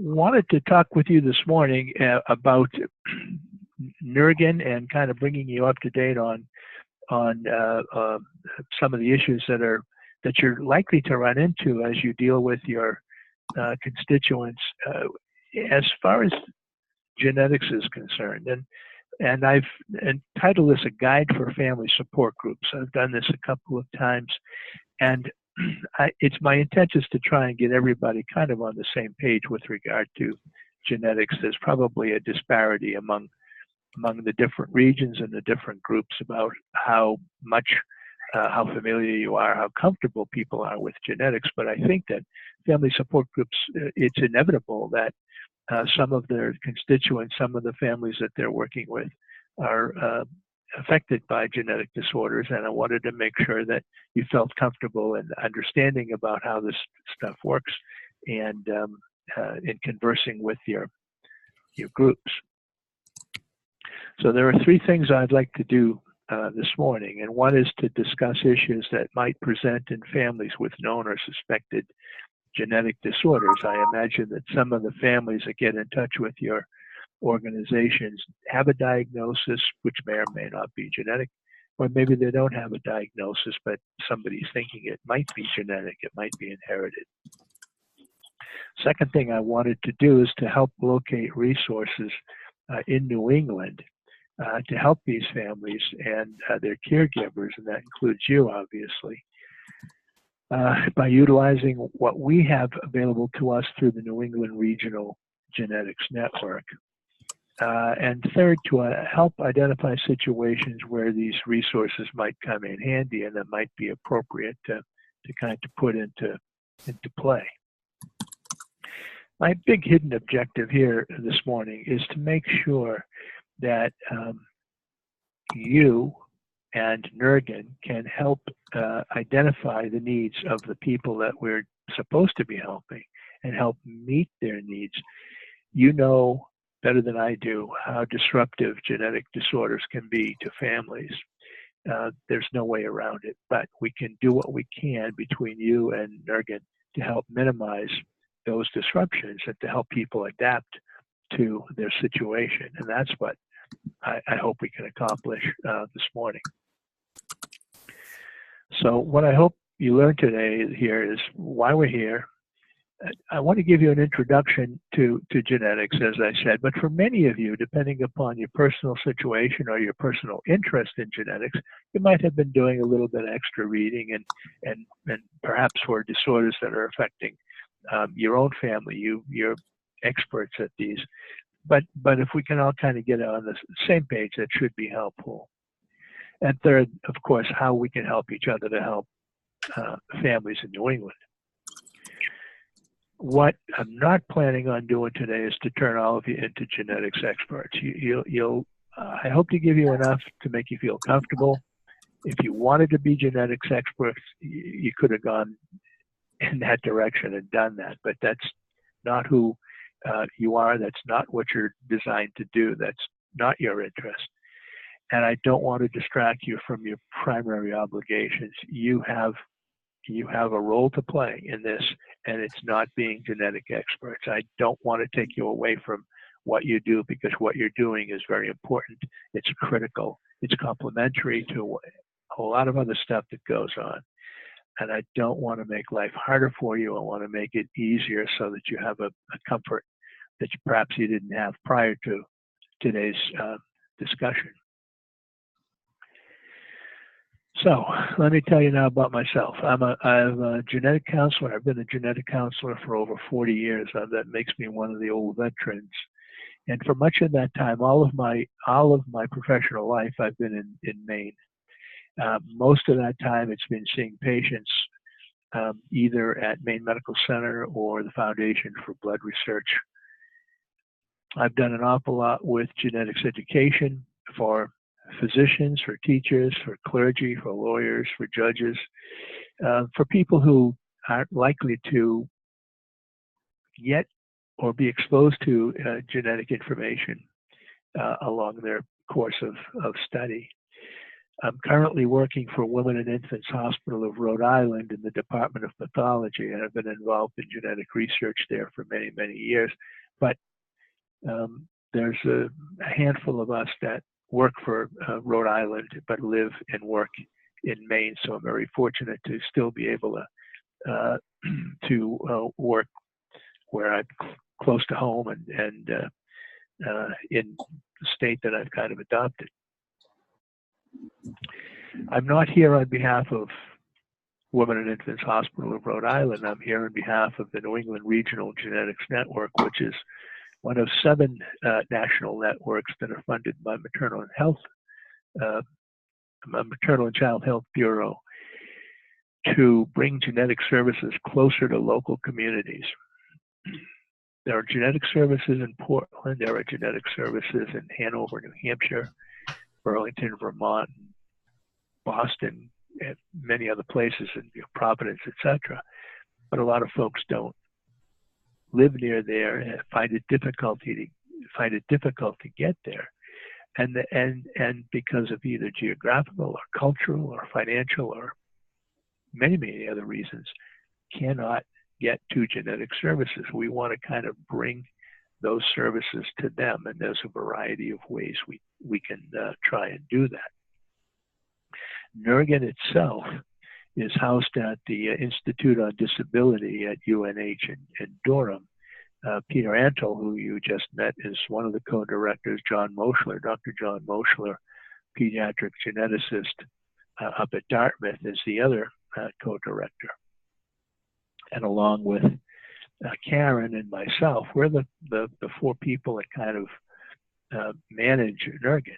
wanted to talk with you this morning about NERGN and kind of bringing you up to date on some of the issues that you're likely to run into as you deal with your constituents as far as genetics is concerned. And I've entitled this a guide for family support groups. I've done this a couple of times, and it's my intention to try and get everybody kind of on the same page with regard to genetics. There's probably a disparity among the different regions and the different groups about how familiar you are, how comfortable people are with genetics. But I think that family support groups, it's inevitable that some of their constituents, some of the families that they're working with are affected by genetic disorders, and I wanted to make sure that you felt comfortable and understanding about how this stuff works and in conversing with your groups. So there are three things I'd like to do this morning, and one is to discuss issues that might present in families with known or suspected genetic disorders. I imagine that some of the families that get in touch with your organizations have a diagnosis, which may or may not be genetic, or maybe they don't have a diagnosis, but somebody's thinking it might be genetic, it might be inherited. Second thing I wanted to do is to help locate resources in New England to help these families and their caregivers, and that includes you, obviously, by utilizing what we have available to us through the New England Regional Genetics Network. And third, to help identify situations where these resources might come in handy and that might be appropriate to kind of put into play. My big hidden objective here this morning is to make sure that you and NERGN can help identify the needs of the people that we're supposed to be helping and help meet their needs. You know better than I do how disruptive genetic disorders can be to families. There's no way around it, but we can do what we can between you and NERGN to help minimize those disruptions and to help people adapt to their situation. And that's what I hope we can accomplish this morning. So what I hope you learned today here is why we're here. I want to give you an introduction to genetics, as I said, but for many of you, depending upon your personal situation or your personal interest in genetics, you might have been doing a little bit of extra reading and perhaps for disorders that are affecting your own family, you're experts at these. But if we can all kind of get on the same page, that should be helpful. And third, of course, how we can help each other to help families in New England. What I'm not planning on doing today is to turn all of you into genetics experts. I hope to give you enough to make you feel comfortable. If you wanted to be genetics experts, you could have gone in that direction and done that, but that's not who you are. That's not what you're designed to do. That's not your interest. And I don't want to distract you from your primary obligations. You have a role to play in this, and it's not being genetic experts. I don't want to take you away from what you do, because what you're doing is very important. It's critical. It's complementary to a lot of other stuff that goes on. And I don't want to make life harder for you. I want to make it easier so that you have a comfort that perhaps you didn't have prior to today's discussion. So let me tell you now about myself. I'm a genetic counselor. I've been a genetic counselor for over 40 years. That makes me one of the old veterans. And for much of that time, all of my professional life, I've been in Maine. Most of that time, it's been seeing patients either at Maine Medical Center or the Foundation for Blood Research. I've done an awful lot with genetics education for physicians, for teachers, for clergy, for lawyers, for judges, for people who aren't likely to get or be exposed to genetic information along their course of study. I'm currently working for Women and Infants Hospital of Rhode Island in the Department of Pathology, and I've been involved in genetic research there for many, many years. But there's a handful of us that work for Rhode Island but live and work in Maine, so I'm very fortunate to still be able to work where I'm close to home and in the state that I've kind of adopted. I'm not here on behalf of Women and Infants Hospital of Rhode Island. I'm here on behalf of the New England Regional Genetics Network, which is one of 7 national networks that are funded by Maternal and Child Health Bureau to bring genetic services closer to local communities. There are genetic services in Portland. There are genetic services in Hanover, New Hampshire, Burlington, Vermont, Boston, and many other places, in Providence, etc. But a lot of folks don't live near there and find it difficult to get there, and because of either geographical or cultural or financial or many other reasons, cannot get to genetic services. We want to kind of bring those services to them, and there's a variety of ways we can try and do that. NERGN itself is housed at the Institute on Disability at UNH in Durham. Peter Antle, who you just met, is one of the co-directors. John Moschler, Dr. John Moschler, pediatric geneticist up at Dartmouth, is the other co-director. And along with Karen and myself, we're the 4 people that kind of manage NERGN.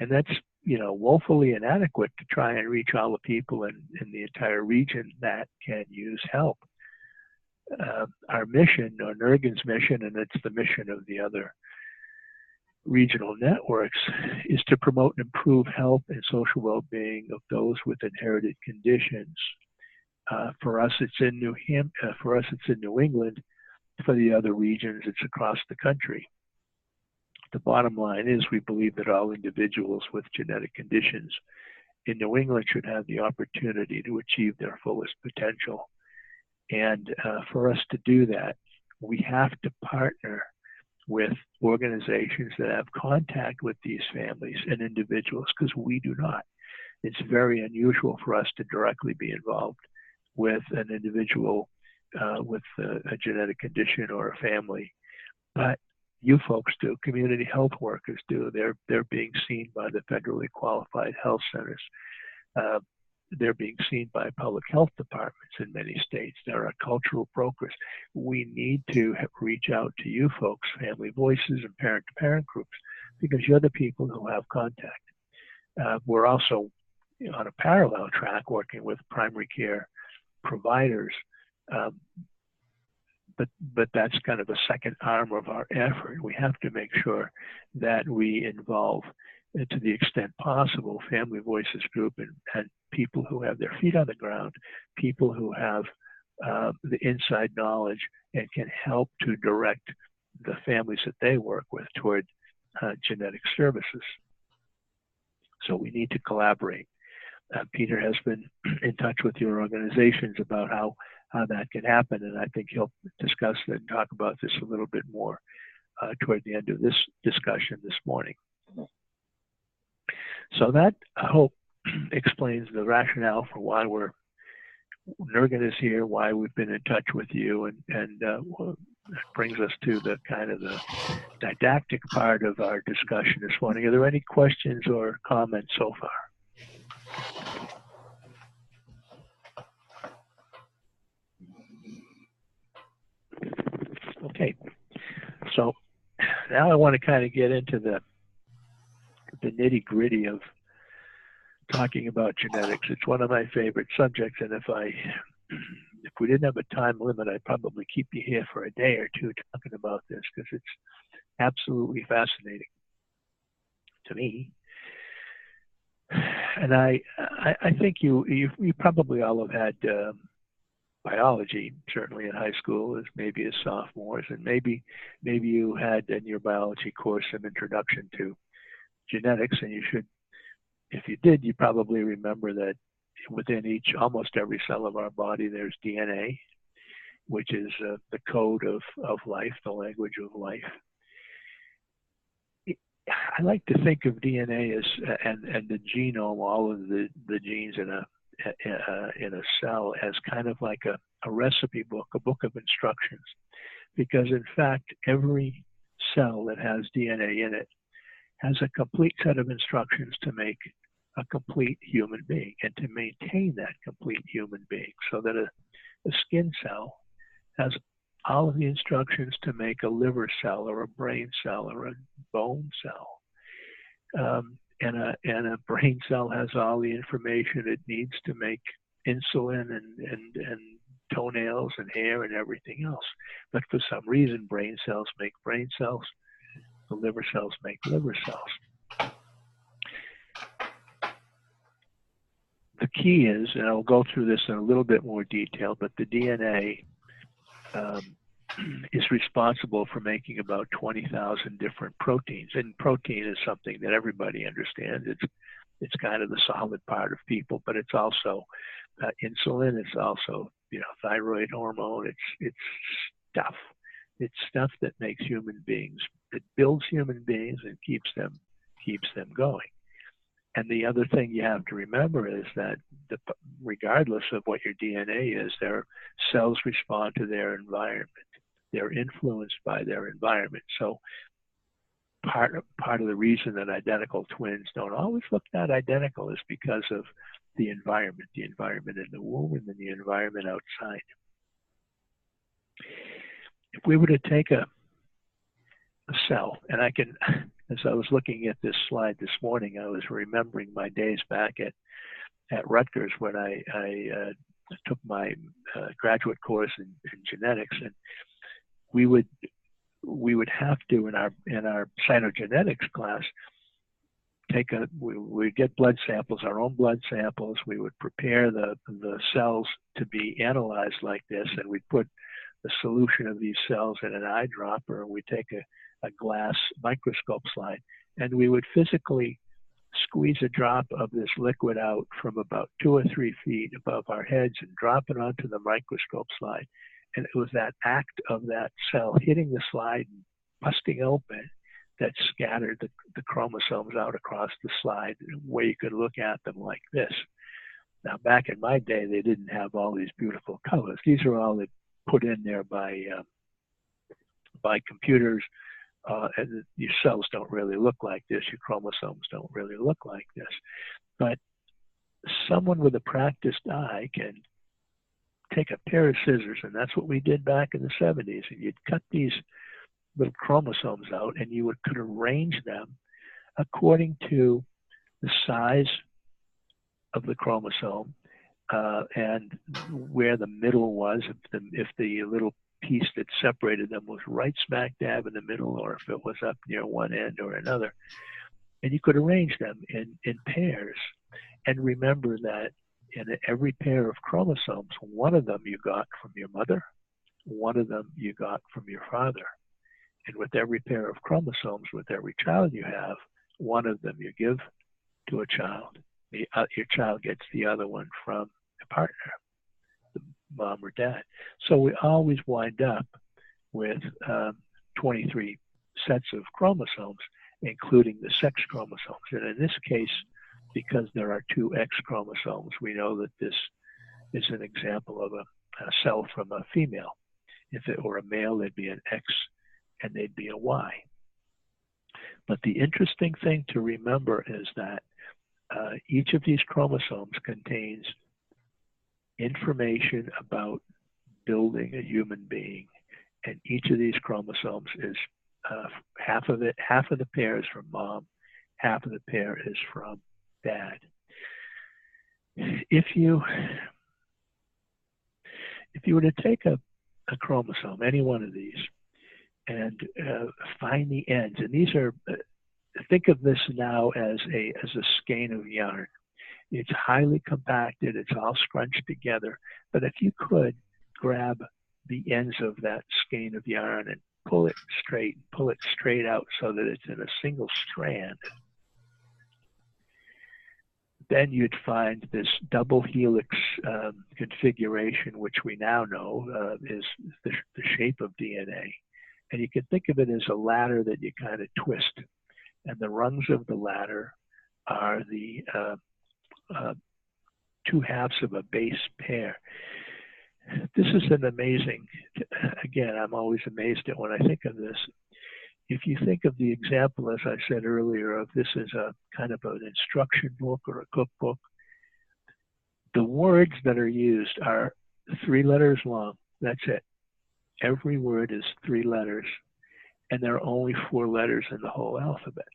And that's, woefully inadequate to try and reach all the people in the entire region that can use help. Our mission, or NERGN's mission, and it's the mission of the other regional networks, is to promote and improve health and social well-being of those with inherited conditions. For us, it's in New England. For the other regions, it's across the country. The bottom line is we believe that all individuals with genetic conditions in New England should have the opportunity to achieve their fullest potential. And for us to do that, we have to partner with organizations that have contact with these families and individuals, because we do not. It's very unusual for us to directly be involved with an individual with a genetic condition or a family. But you folks do, community health workers do. They're being seen by the federally qualified health centers. They're being seen by public health departments in many states. There are cultural brokers. We need to reach out to you folks, family voices and parent-to-parent groups, because you're the people who have contact. We're also on a parallel track working with primary care providers, but that's kind of a second arm of our effort. We have to make sure that we involve, to the extent possible, family voices group and people who have their feet on the ground, people who have the inside knowledge and can help to direct the families that they work with toward genetic services. So we need to collaborate. Peter has been in touch with your organizations about how that can happen, and I think he'll discuss and talk about this a little bit more toward the end of this discussion this morning. So that, I hope, explains the rationale for why NERGN is here, why we've been in touch with you, and brings us to the kind of the didactic part of our discussion this morning. Are there any questions or comments so far? Okay, so now I want to kind of get into the nitty-gritty of talking about genetics. It's one of my favorite subjects, and if we didn't have a time limit, I'd probably keep you here for a day or two talking about this, because it's absolutely fascinating to me. And I think you probably all have had biology, certainly in high school, as maybe as sophomores, and maybe you had in your biology course some introduction to genetics, and you should if you did, you probably remember that within almost every cell of our body, there's DNA, which is the code of life, the language of life. I like to think of DNA as and the genome, all of the genes in a cell, as kind of like a recipe book, a book of instructions, because in fact every cell that has DNA in it has a complete set of instructions to make a complete human being and to maintain that complete human being, so that a skin cell has all of the instructions to make a liver cell or a brain cell or a bone cell. And a brain cell has all the information it needs to make insulin and toenails and hair and everything else. But for some reason, brain cells make brain cells, the liver cells make liver cells. The key is, and I'll go through this in a little bit more detail, but the DNA is responsible for making about 20,000 different proteins. And protein is something that everybody understands. It's kind of the solid part of people, but it's also insulin. It's also, thyroid hormone. It's stuff. It's stuff that makes human beings, that builds human beings and keeps them going. And the other thing you have to remember is that regardless of what your DNA is, their cells respond to their environment. They're influenced by their environment. So part of the reason that identical twins don't always look that identical is because of the environment in the womb and then the environment outside. If we were to take a cell, and I can, as I was looking at this slide this morning, I was remembering my days back at Rutgers when I took my graduate course in genetics, and we would have to in our cytogenetics class we'd get blood samples, our own blood samples. We would prepare the cells to be analyzed like this, and we'd put the solution of these cells in an eyedropper, and we'd take a glass microscope slide, and we would physically squeeze a drop of this liquid out from about 2 or 3 feet above our heads and drop it onto the microscope slide. And it was that act of that cell hitting the slide and busting open that scattered the chromosomes out across the slide, where you could look at them like this. Now, back in my day, they didn't have all these beautiful colors. These are all put in there by computers. And your cells don't really look like this. Your chromosomes don't really look like this. But someone with a practiced eye can take a pair of scissors, and that's what we did back in the 70s. And you'd cut these little chromosomes out, and you could arrange them according to the size of the chromosome and where the middle was. If the little piece that separated them was right smack dab in the middle, or if it was up near one end or another. And you could arrange them in pairs. And remember that in every pair of chromosomes, one of them you got from your mother, one of them you got from your father. And with every pair of chromosomes, with every child you have, one of them you give to a child. Your child gets the other one from a partner, the mom or dad. So we always wind up with 23 sets of chromosomes, including the sex chromosomes. And in this case, because there are 2 X chromosomes, we know that this is an example of a cell from a female. If it were a male, there'd be an X and they'd be a Y. But the interesting thing to remember is that each of these chromosomes contains information about building a human being, and each of these chromosomes is half of the pair is from mom, half of the pair is from dad. If you were to take a chromosome, any one of these, and find the ends, and these are, think of this now as a skein of yarn. It's highly compacted, it's all scrunched together, but if you could grab the ends of that skein of yarn and pull it straight out so that it's in a single strand, then you'd find this double helix configuration, which we now know is the shape of DNA. And you can think of it as a ladder that you kind of twist. And the rungs of the ladder are the two halves of a base pair. This is an amazing, again, I'm always amazed at when I think of this. If you think of the example, as I said earlier, of this as a kind of an instruction book or a cookbook, the words that are used are 3 letters long. That's it. Every word is 3 letters, and there are only 4 letters in the whole alphabet.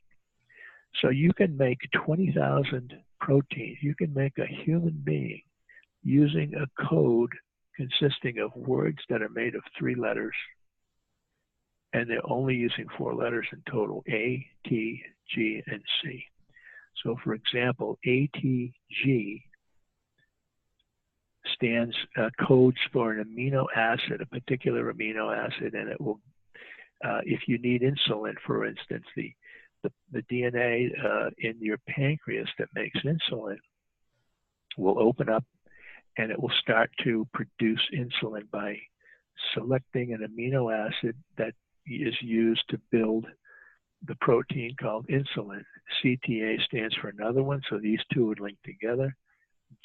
So you can make 20,000 proteins. You can make a human being using a code consisting of words that are made of 3 letters, and they're only using 4 letters in total: A, T, G, and C. So for example, ATG stands codes for an amino acid, a particular amino acid, and it will, if you need insulin, for instance, the DNA in your pancreas that makes insulin will open up and it will start to produce insulin by selecting an amino acid that is used to build the protein called insulin. CTA stands for another one, so these 2 would link together.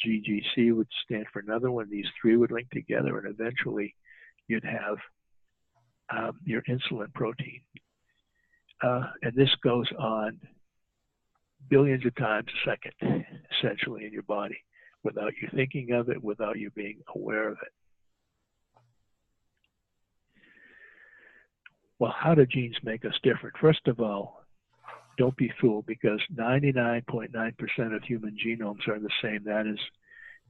GGC would stand for another one. These 3 would link together, and eventually you'd have your insulin protein. And this goes on billions of times a second, essentially, in your body, without you thinking of it, without you being aware of it. Well, how do genes make us different? First of all, don't be fooled, because 99.9% of human genomes are the same. That is,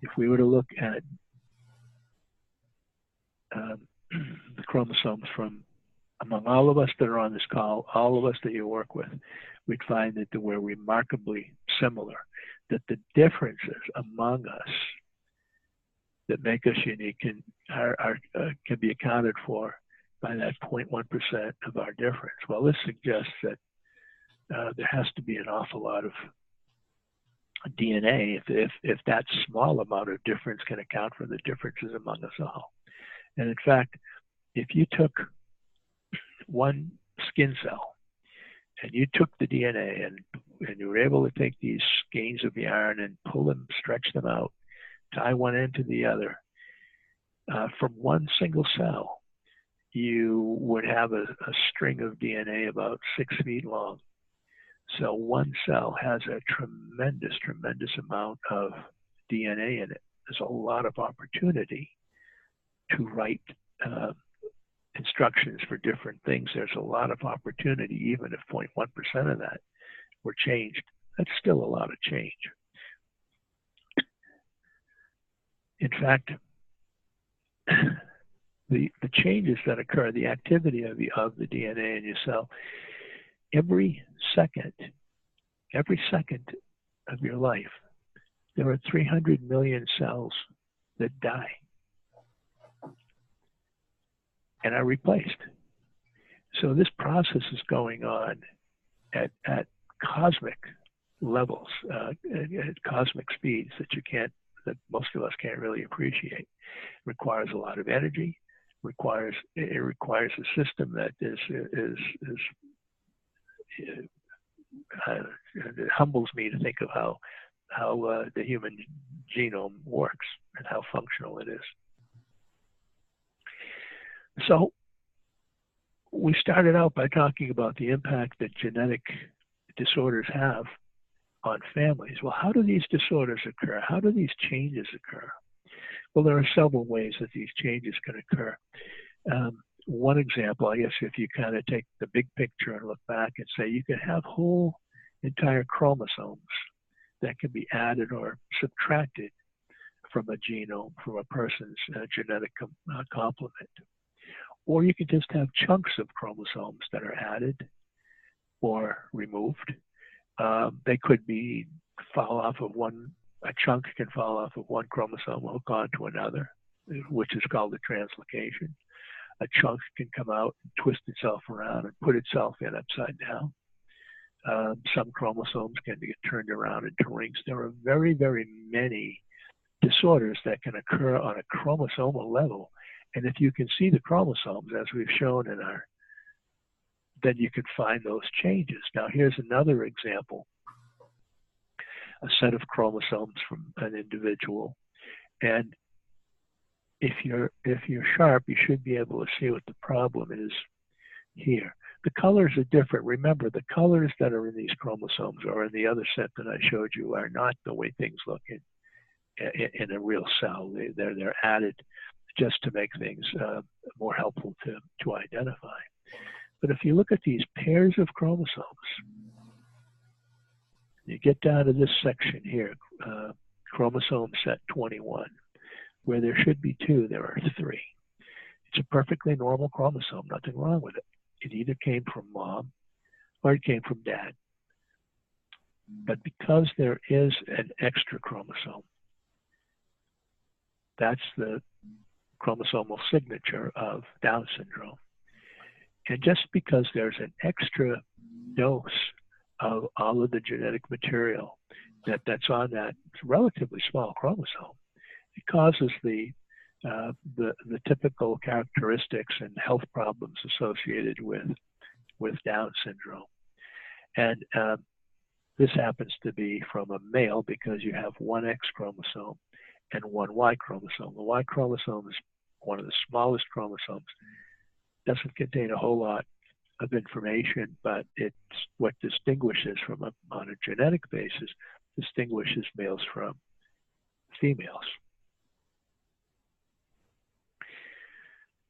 if we were to look at the chromosomes from among all of us that are on this call, all of us that you work with, we'd find that we're remarkably similar, that the differences among us that make us unique can be accounted for by that 0.1% of our difference. Well, this suggests that there has to be an awful lot of DNA if that small amount of difference can account for the differences among us all. And in fact, if you took one skin cell and you took the DNA and you were able to take these skeins of yarn and pull them, stretch them out, tie one end to the other, from one single cell, you would have a string of DNA about 6 feet long. So one cell has a tremendous, tremendous amount of DNA in it. There's a lot of opportunity to write instructions for different things. There's a lot of opportunity, even if 0.1% of that were changed. That's still a lot of change. In fact, the changes that occur, the activity of the DNA in your cell, every second of your life, there are 300 million cells that die and are replaced. So this process is going on at cosmic levels, at cosmic speeds that most of us can't really appreciate. It requires a lot of energy. It requires a system that it humbles me to think of how the human genome works and how functional it is. So we started out by talking about the impact that genetic disorders have on families. Well, how do these disorders occur? How do these changes occur? Well, there are several ways that these changes can occur. One example, I guess, if you kind of take the big picture and look back and say you can have whole entire chromosomes that can be added or subtracted from a genome, from a person's genetic complement. Or you can just have chunks of chromosomes that are added or removed. They could fall off of one, a chunk can fall off of one chromosome, hook onto another, which is called a translocation. A chunk can come out and twist itself around and put itself in upside down. Some chromosomes can get turned around into rings. There are very, very many disorders that can occur on a chromosomal level. And if you can see the chromosomes, as we've shown in our, then you can find those changes. Now, here's another example, a set of chromosomes from an individual. And if you're sharp, you should be able to see what the problem is here. The colors are different. Remember, the colors that are in these chromosomes or in the other set that I showed you are not the way things look in a real cell. They're added just to make things more helpful to identify. But if you look at these pairs of chromosomes, you get down to this section here, chromosome set 21, where there should be 2, there are 3. It's a perfectly normal chromosome, nothing wrong with it. It either came from mom or it came from dad. But because there is an extra chromosome, that's the chromosomal signature of Down syndrome. And just because there's an extra dose of all of the genetic material that's on that relatively small chromosome, it causes the typical characteristics and health problems associated with Down syndrome. And this happens to be from a male because you have one X chromosome and one Y chromosome. The Y chromosome is one of the smallest chromosomes. Doesn't contain a whole lot of information, but it's what distinguishes on a genetic basis, distinguishes males from females.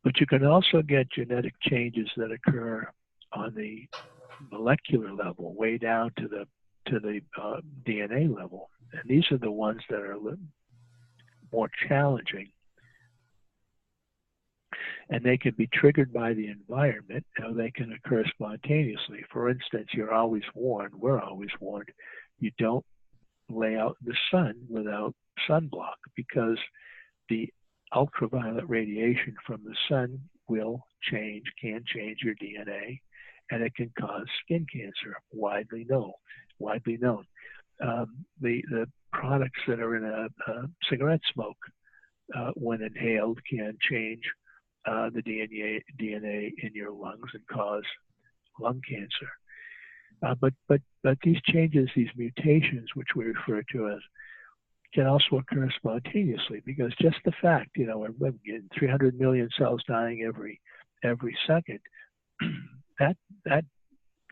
But you can also get genetic changes that occur on the molecular level, way down to the DNA level. And these are the ones that are a little more challenging. And they can be triggered by the environment, or they can occur spontaneously. For instance, you're always warned, we're always warned, you don't lay out in the sun without sunblock, because the ultraviolet radiation from the sun can change your DNA, and it can cause skin cancer, widely known. The products that are in a cigarette smoke, when inhaled, can change the DNA in your lungs and cause lung cancer. But these changes, these mutations, which we refer to as, can also occur spontaneously, because just the fact, we're getting 300 million cells dying every second, that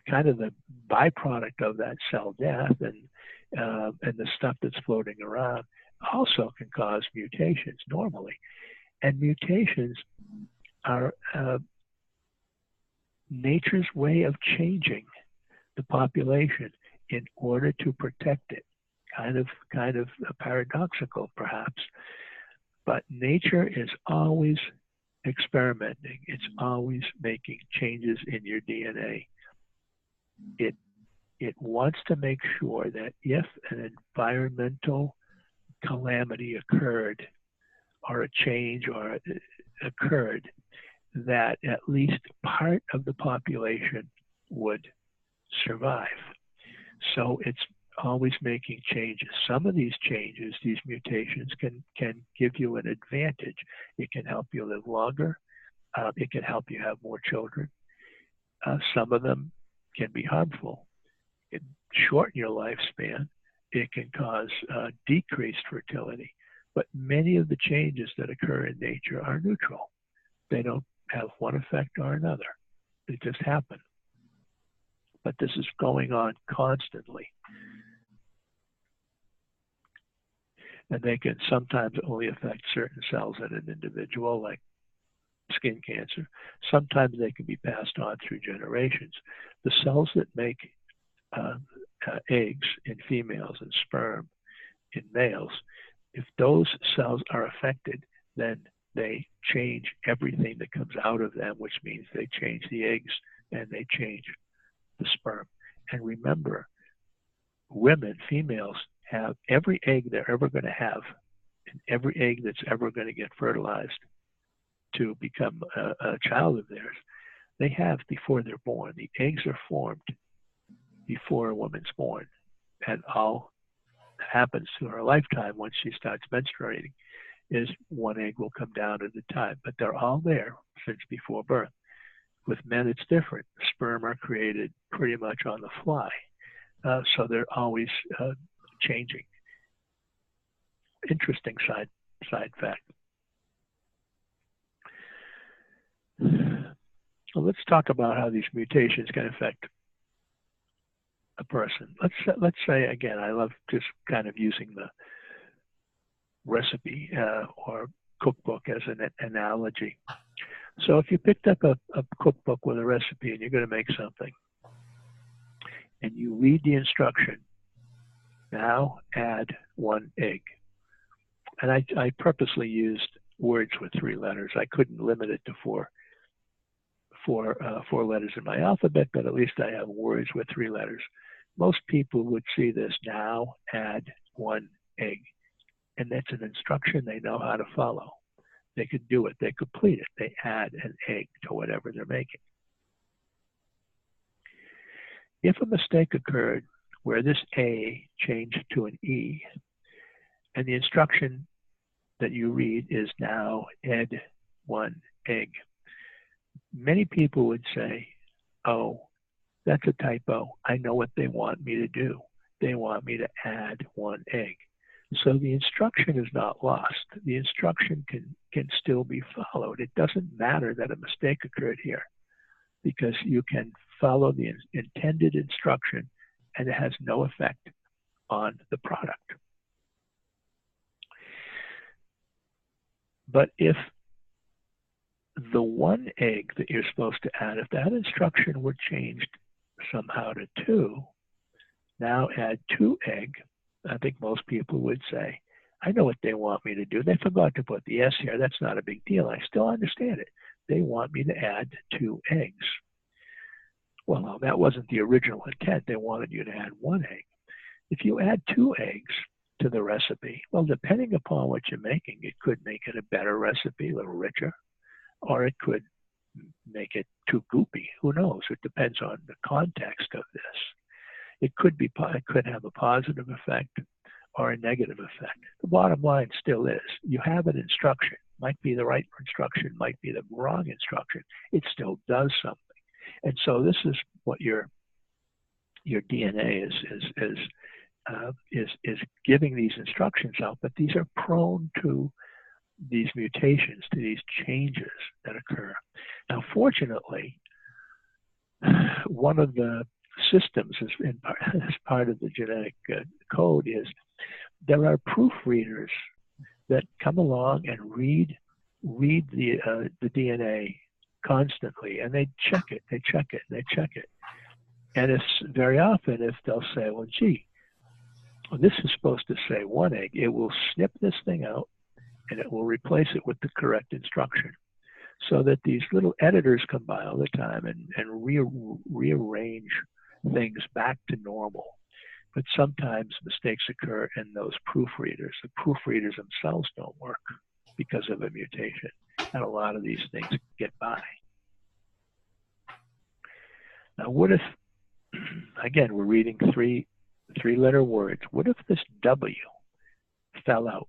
kind of the byproduct of that cell death and the stuff that's floating around also can cause mutations normally. And mutations are nature's way of changing the population in order to protect it. Kind of paradoxical, perhaps. But nature is always experimenting. It's always making changes in your DNA. It wants to make sure that if an environmental calamity occurred, or a change occurred, that at least part of the population would survive. So it's always making changes. Some of these changes, these mutations, can give you an advantage. It can help you live longer. It can help you have more children. Some of them can be harmful. It can shorten your lifespan. It can cause decreased fertility. But many of the changes that occur in nature are neutral. They don't have one effect or another. They just happen. But this is going on constantly. And they can sometimes only affect certain cells in an individual, like skin cancer. Sometimes they can be passed on through generations. The cells that make eggs in females and sperm in males, if those cells are affected, then they change everything that comes out of them, which means they change the eggs and they change the sperm. And remember, women, females, have every egg they're ever going to have, and every egg that's ever going to get fertilized to become a child of theirs, they have before they're born. The eggs are formed before a woman's born. And all that happens to her lifetime once she starts menstruating is one egg will come down at a time. But they're all there since before birth. With men, it's different. Sperm are created pretty much on the fly. So they're always changing. Interesting side fact. So let's talk about how these mutations can affect a person. Let's say, again, I love just kind of using the recipe or cookbook as an analogy. So if you picked up a cookbook with a recipe and you're going to make something, and you read the instruction, now add 1 egg. And I purposely used words with 3 letters. I couldn't limit it to four letters in my alphabet, but at least I have words with 3 letters. Most people would see this, now add 1 egg. And that's an instruction they know how to follow. They could do it, they complete it. They add an egg to whatever they're making. If a mistake occurred where this A changed to an E, and the instruction that you read is now add 1 egg, many people would say, oh, that's a typo. I know what they want me to do. They want me to add 1 egg. So the instruction is not lost. The instruction can still be followed. It doesn't matter that a mistake occurred here because you can follow the intended instruction and it has no effect on the product. But if the 1 egg that you're supposed to add, if that instruction were changed somehow to 2, now add 2 egg, I think most people would say, I know what they want me to do. They forgot to put the S here. That's not a big deal. I still understand it. They want me to add 2 eggs. Well, no, that wasn't the original intent. They wanted you to add 1 egg. If you add 2 eggs to the recipe, well, depending upon what you're making, it could make it a better recipe, a little richer, or it could make it too goopy. Who knows? It depends on the context of this. It could have a positive effect or a negative effect. The bottom line still is, you have an instruction. Might be the right instruction, might be the wrong instruction. It still does something. And so this is what your DNA is giving these instructions out, but these are prone to these mutations, to these changes that occur. Now, fortunately, one of the systems as part of the genetic code is there are proofreaders that come along and read the DNA constantly, and they check it. And it's very often if they'll say, well, gee, this is supposed to say 1 egg, it will snip this thing out and it will replace it with the correct instruction. So that these little editors come by all the time and rearrange things back to normal. But sometimes mistakes occur in those proofreaders. The proofreaders themselves don't work because of a mutation. And a lot of these things get by. Now, what if, again, we're reading three-letter words. What if this W fell out?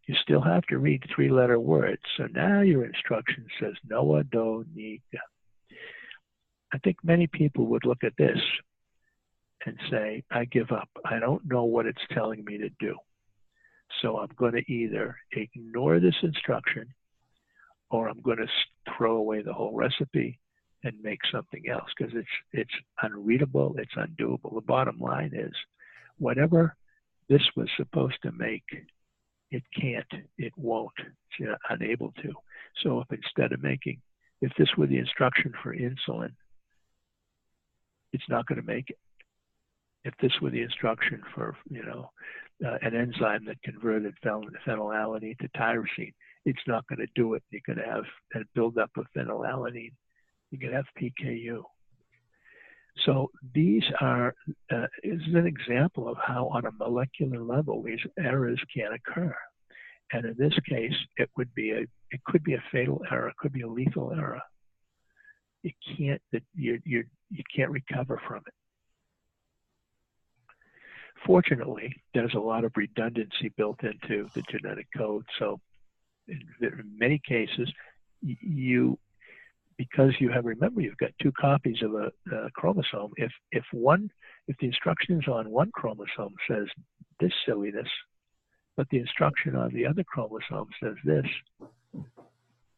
You still have to read 3-letter words. So now your instruction says Noah, Do, Ni, Ga. I think many people would look at this and say, I give up. I don't know what it's telling me to do. So I'm going to either ignore this instruction or I'm going to throw away the whole recipe and make something else because it's unreadable, it's undoable. The bottom line is whatever this was supposed to make, it can't, it won't, it's unable to. So if instead of if this were the instruction for insulin, it's not going to make it. If this were the instruction for, an enzyme that converted phenylalanine to tyrosine, it's not going to do it. You're going to have a buildup of phenylalanine. You're going to have PKU. So these is an example of how on a molecular level these errors can occur. And in this case, it could be a fatal error, it could be a lethal error. You can't recover from it. Fortunately, there's a lot of redundancy built into the genetic code. So in many cases, because you have, remember, you've got two copies of a chromosome. If the instructions on one chromosome says this silliness, but the instruction on the other chromosome says this,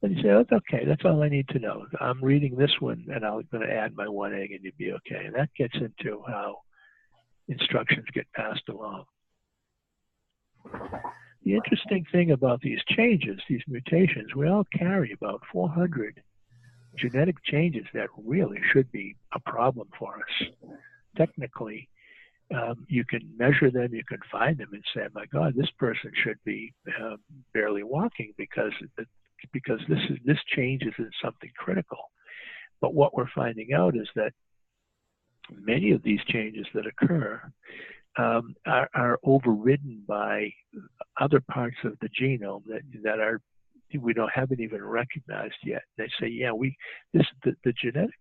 then you say, oh, that's okay, that's all I need to know. I'm reading this one, and I'm going to add my one egg, and you'd be okay. And that gets into how instructions get passed along. The interesting thing about these changes, these mutations, we all carry about 400 genetic changes that really should be a problem for us. Technically, you can measure them, you can find them and say, my God, this person should be barely walking because this change is in something critical. But what we're finding out is that many of these changes that occur are overridden by other parts of the genome that haven't even recognized yet. They say, yeah, the genetic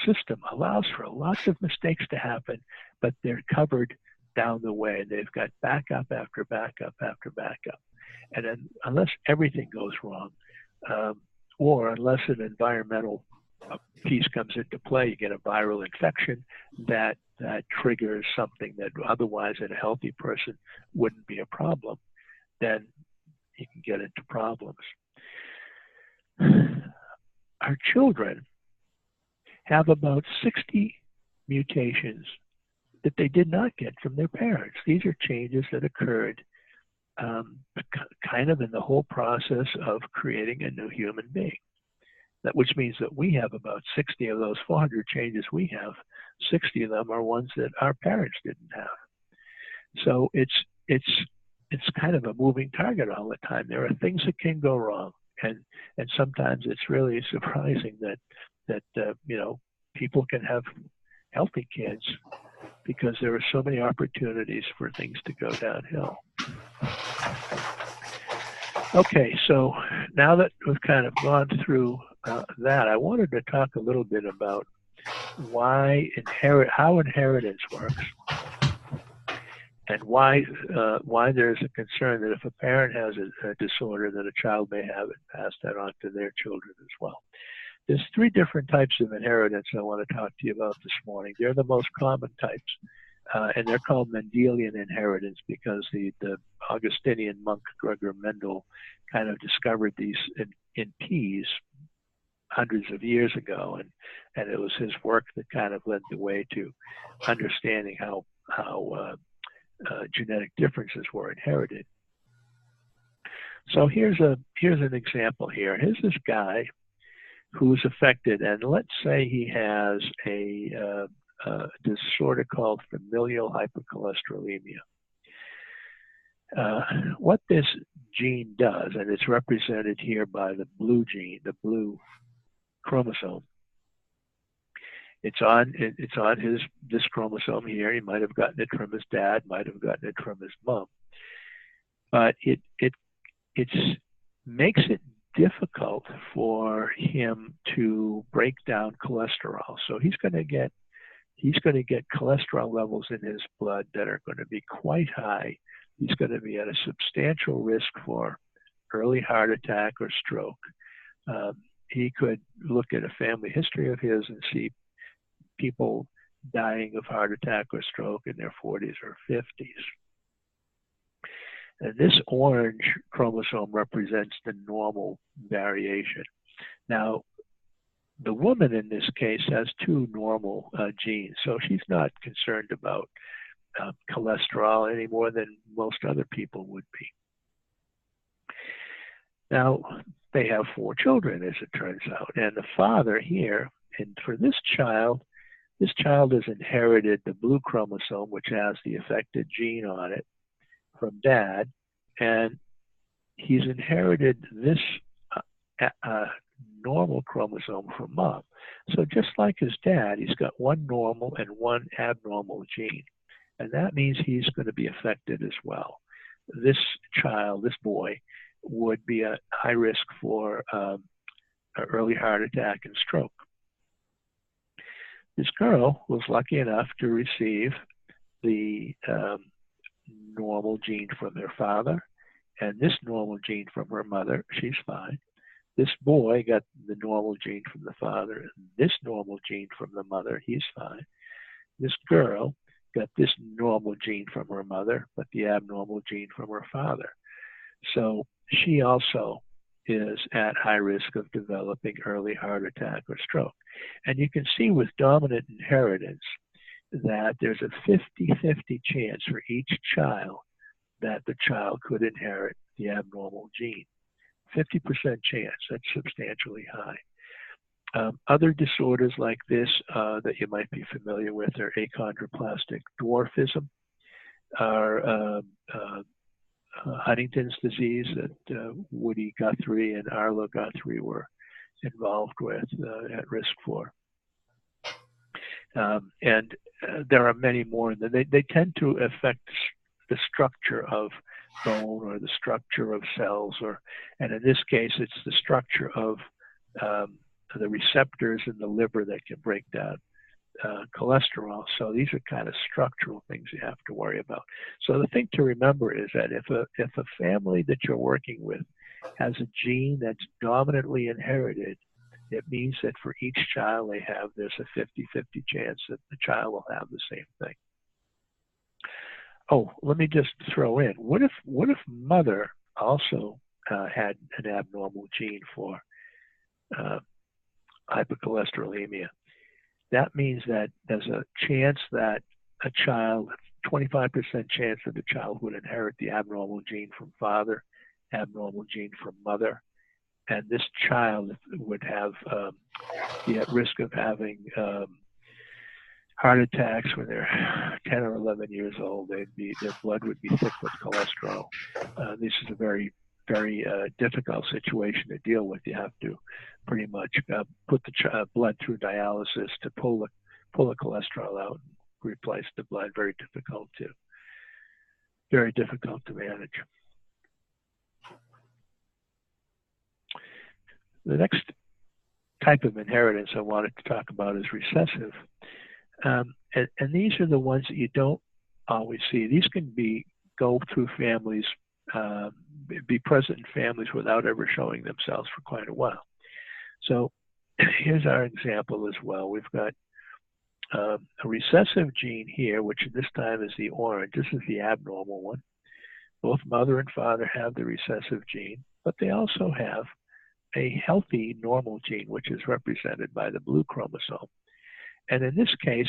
system allows for lots of mistakes to happen, but they're covered down the way. They've got backup after backup after backup. And then unless everything goes wrong, or unless an environmental piece comes into play, you get a viral infection that triggers something that otherwise in a healthy person wouldn't be a problem, then you can get into problems. Our children have about 60 mutations that they did not get from their parents. These are changes that occurred kind of in the whole process of creating a new human being. Which means that we have about 60 of those 400 changes we have, 60 of them are ones that our parents didn't have. So it's kind of a moving target all the time. There are things that can go wrong, and sometimes it's really surprising that people can have healthy kids because there are so many opportunities for things to go downhill. Okay, so now that we've kind of gone through that, I wanted to talk a little bit about how inheritance works, and why there's a concern that if a parent has a disorder, that a child may have it, pass that on to their children as well. There's three different types of inheritance I want to talk to you about this morning. They're the most common types, and they're called Mendelian inheritance because the Augustinian monk Gregor Mendel kind of discovered these in peas hundreds of years ago, and it was his work that kind of led the way to understanding how genetic differences were inherited. So here's an example here. Here's this guy who's affected, and let's say he has a disorder called familial hypercholesterolemia. What this gene does, and it's represented here by the blue gene, the blue chromosome. It's on this chromosome here. He might have gotten it from his dad, might have gotten it from his mom, but it makes it difficult for him to break down cholesterol. So he's going to get cholesterol levels in his blood that are going to be quite high. He's going to be at a substantial risk for early heart attack or stroke. He could look at a family history of his and see people dying of heart attack or stroke in their 40s or 50s. And this orange chromosome represents the normal variation. Now, the woman in this case has two normal genes, so she's not concerned about cholesterol any more than most other people would be. Now, they have 4 children, as it turns out, and the father here, and for this child has inherited the blue chromosome, which has the affected gene on it, from dad, and he's inherited this normal chromosome from mom. So just like his dad, he's got one normal and one abnormal gene, and that means he's going to be affected as well. This child, this boy, would be at high risk for early heart attack and stroke. This girl was lucky enough to receive the normal gene from their father and this normal gene from her mother, she's fine. This boy got the normal gene from the father and this normal gene from the mother, he's fine. This girl got this normal gene from her mother, but the abnormal gene from her father. So she also is at high risk of developing early heart attack or stroke. And you can see with dominant inheritance that there's a 50-50 chance for each child that the child could inherit the abnormal gene. 50% chance, that's substantially high. Other disorders like this that you might be familiar with are achondroplastic dwarfism, are Huntington's disease that Woody Guthrie and Arlo Guthrie were involved with, at risk for. And there are many more. They tend to affect the structure of bone or the structure of cells, and in this case, it's the structure of the receptors in the liver that can break down cholesterol. So these are kind of structural things you have to worry about. So the thing to remember is that if a family that you're working with has a gene that's dominantly inherited, it means that for each child they have, there's a 50-50 chance that the child will have the same thing. Oh, let me just throw in, what if mother also had an abnormal gene for hypercholesterolemia? That means that there's a chance that a child, 25% chance that the child would inherit the abnormal gene from father, abnormal gene from mother, and this child would have be at risk of having heart attacks when they're 10 or 11 years old. Their blood would be thick with cholesterol. This is a very, very difficult situation to deal with. You have to pretty much put the blood through dialysis to pull the cholesterol out and replace the blood. Very difficult to manage. The next type of inheritance I wanted to talk about is recessive. And these are the ones that you don't always see. These can go through families, be present in families without ever showing themselves for quite a while. So here's our example as well. We've got a recessive gene here, which this time is the orange. This is the abnormal one. Both mother and father have the recessive gene, but they also have a healthy normal gene, which is represented by the blue chromosome. And in this case,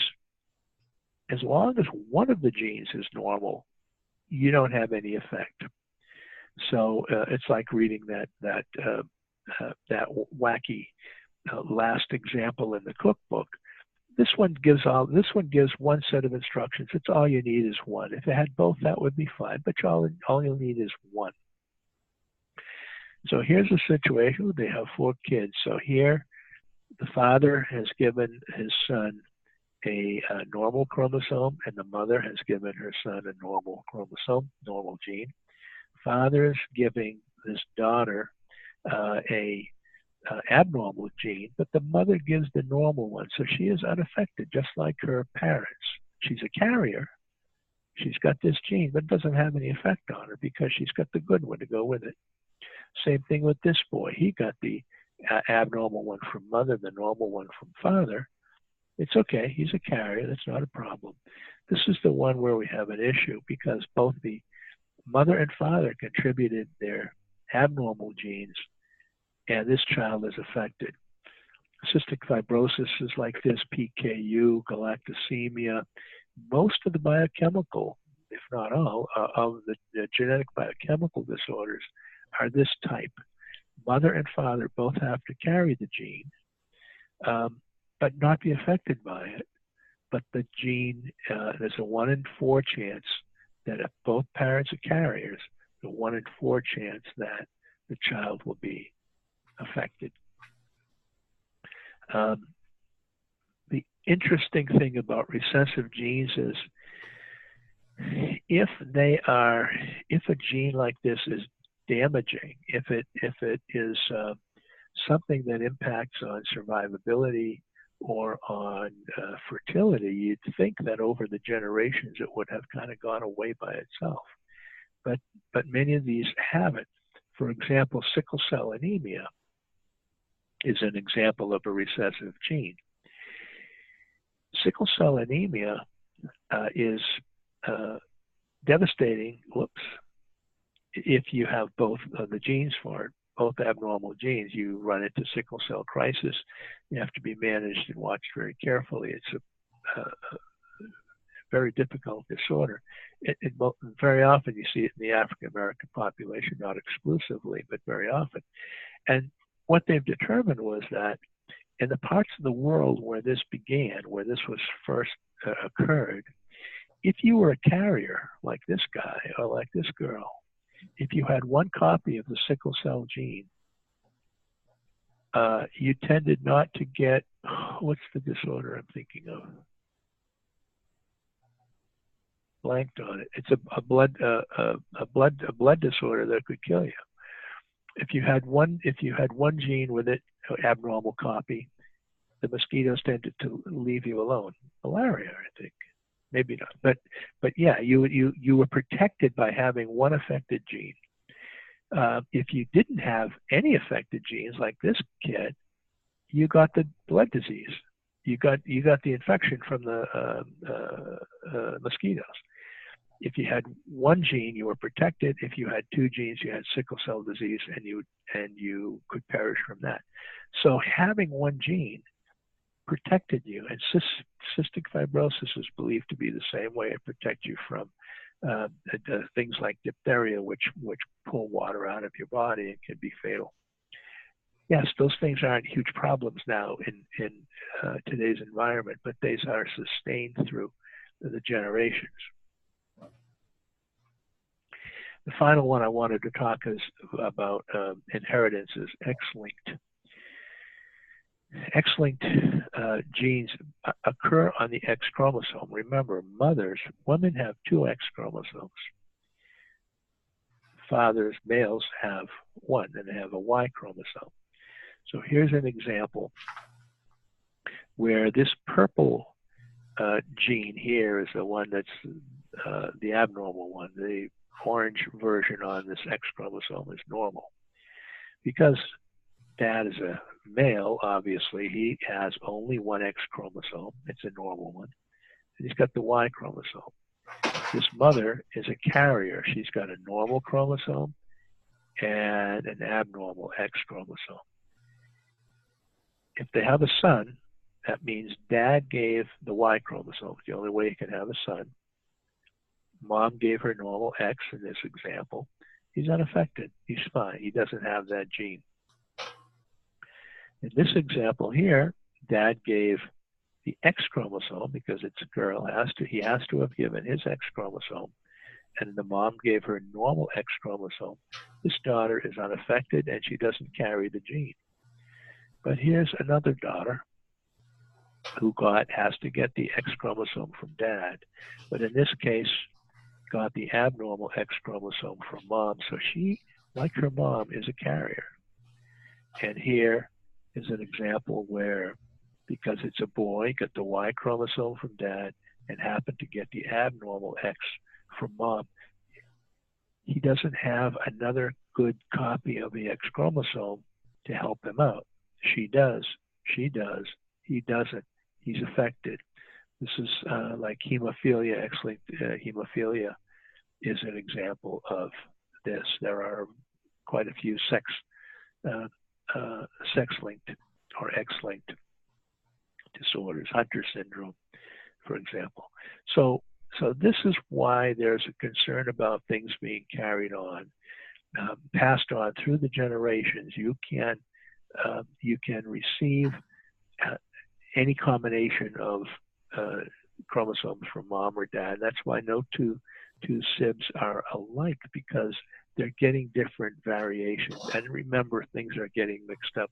as long as one of the genes is normal, you don't have any effect. So it's like reading that wacky last example in the cookbook. This one gives one set of instructions. It's all you need is one. If it had both, that would be fine. But all you'll need is one. So here's a situation where they have 4 kids. So here, the father has given his son a normal chromosome, and the mother has given her son a normal chromosome, normal gene. Father is giving his daughter a abnormal gene, but the mother gives the normal one. So she is unaffected, just like her parents. She's a carrier. She's got this gene, but it doesn't have any effect on her because she's got the good one to go with it. Same thing with this boy. He got the abnormal one from mother, the normal one from father. It's okay. He's a carrier. That's not a problem. This is the one where we have an issue because both the mother and father contributed their abnormal genes, and this child is affected. Cystic fibrosis is like this, PKU, galactosemia. Most of the biochemical, if not all, of the genetic biochemical disorders are this type. Mother and father both have to carry the gene, but not be affected by it. But the gene, there's a 1 in 4 chance that if both parents are carriers, the 1 in 4 chance that the child will be affected. The interesting thing about recessive genes is if a gene like this is damaging, if it is something that impacts on survivability or on fertility, you'd think that over the generations it would have kind of gone away by itself. But many of these haven't. For example, sickle cell anemia is an example of a recessive gene. Sickle cell anemia is devastating, if you have both of the genes for it, both abnormal genes. You run into sickle cell crisis. You have to be managed and watched very carefully. It's a very difficult disorder. Very often you see it in the African American population, not exclusively, but very often. And what they've determined was that in the parts of the world where this began, where this was first occurred, if you were a carrier like this guy or like this girl, if you had one copy of the sickle cell gene, you tended not to get, what's the disorder I'm thinking of? Blanked on it. It's a blood disorder that could kill you. If you had one gene with it, abnormal copy, the mosquitoes tended to leave you alone. Malaria, I think, maybe not. But yeah, you were protected by having one affected gene. If you didn't have any affected genes, like this kid, you got the blood disease. You got the infection from the mosquitoes. If you had one gene, you were protected. If you had two genes, you had sickle cell disease, and you could perish from that. So having one gene protected you, and cystic fibrosis is believed to be the same way. It protects you from things like diphtheria, which pull water out of your body and can be fatal. Yes, those things aren't huge problems now in today's environment, but these are sustained through the generations. The final one I wanted to talk about inheritance is X-linked. X-linked genes occur on the X chromosome. Remember, women have two X chromosomes. Fathers, males, have one, and they have a Y chromosome. So here's an example where this purple gene here is the one that's the abnormal one. The orange version on this X chromosome is normal. Because dad is a male, obviously, he has only one X chromosome. It's a normal one. And he's got the Y chromosome. This mother is a carrier. She's got a normal chromosome and an abnormal X chromosome. If they have a son, that means dad gave the Y chromosome. It's the only way he can have a son. Mom gave her normal X in this example. He's unaffected. He's fine. He doesn't have that gene. In this example here, dad gave the X chromosome because it's a girl. He has to have given his X chromosome. And the mom gave her normal X chromosome. This daughter is unaffected and she doesn't carry the gene. But here's another daughter who has to get the X chromosome from dad. But in this case, got the abnormal X chromosome from mom. So she, like her mom, is a carrier. And here is an example where, because it's a boy, got the Y chromosome from dad and happened to get the abnormal X from mom. He doesn't have another good copy of the X chromosome to help him out. She does. She does. He doesn't. He's affected. This is like hemophilia. X-linked hemophilia is an example of this. There are quite a few sex-linked or X-linked disorders, Hunter syndrome, for example. So this is why there's a concern about things being carried on, passed on through the generations. You can receive any combination of chromosomes from mom or dad. That's why no two SIBs are alike, because they're getting different variations. And remember, things are getting mixed up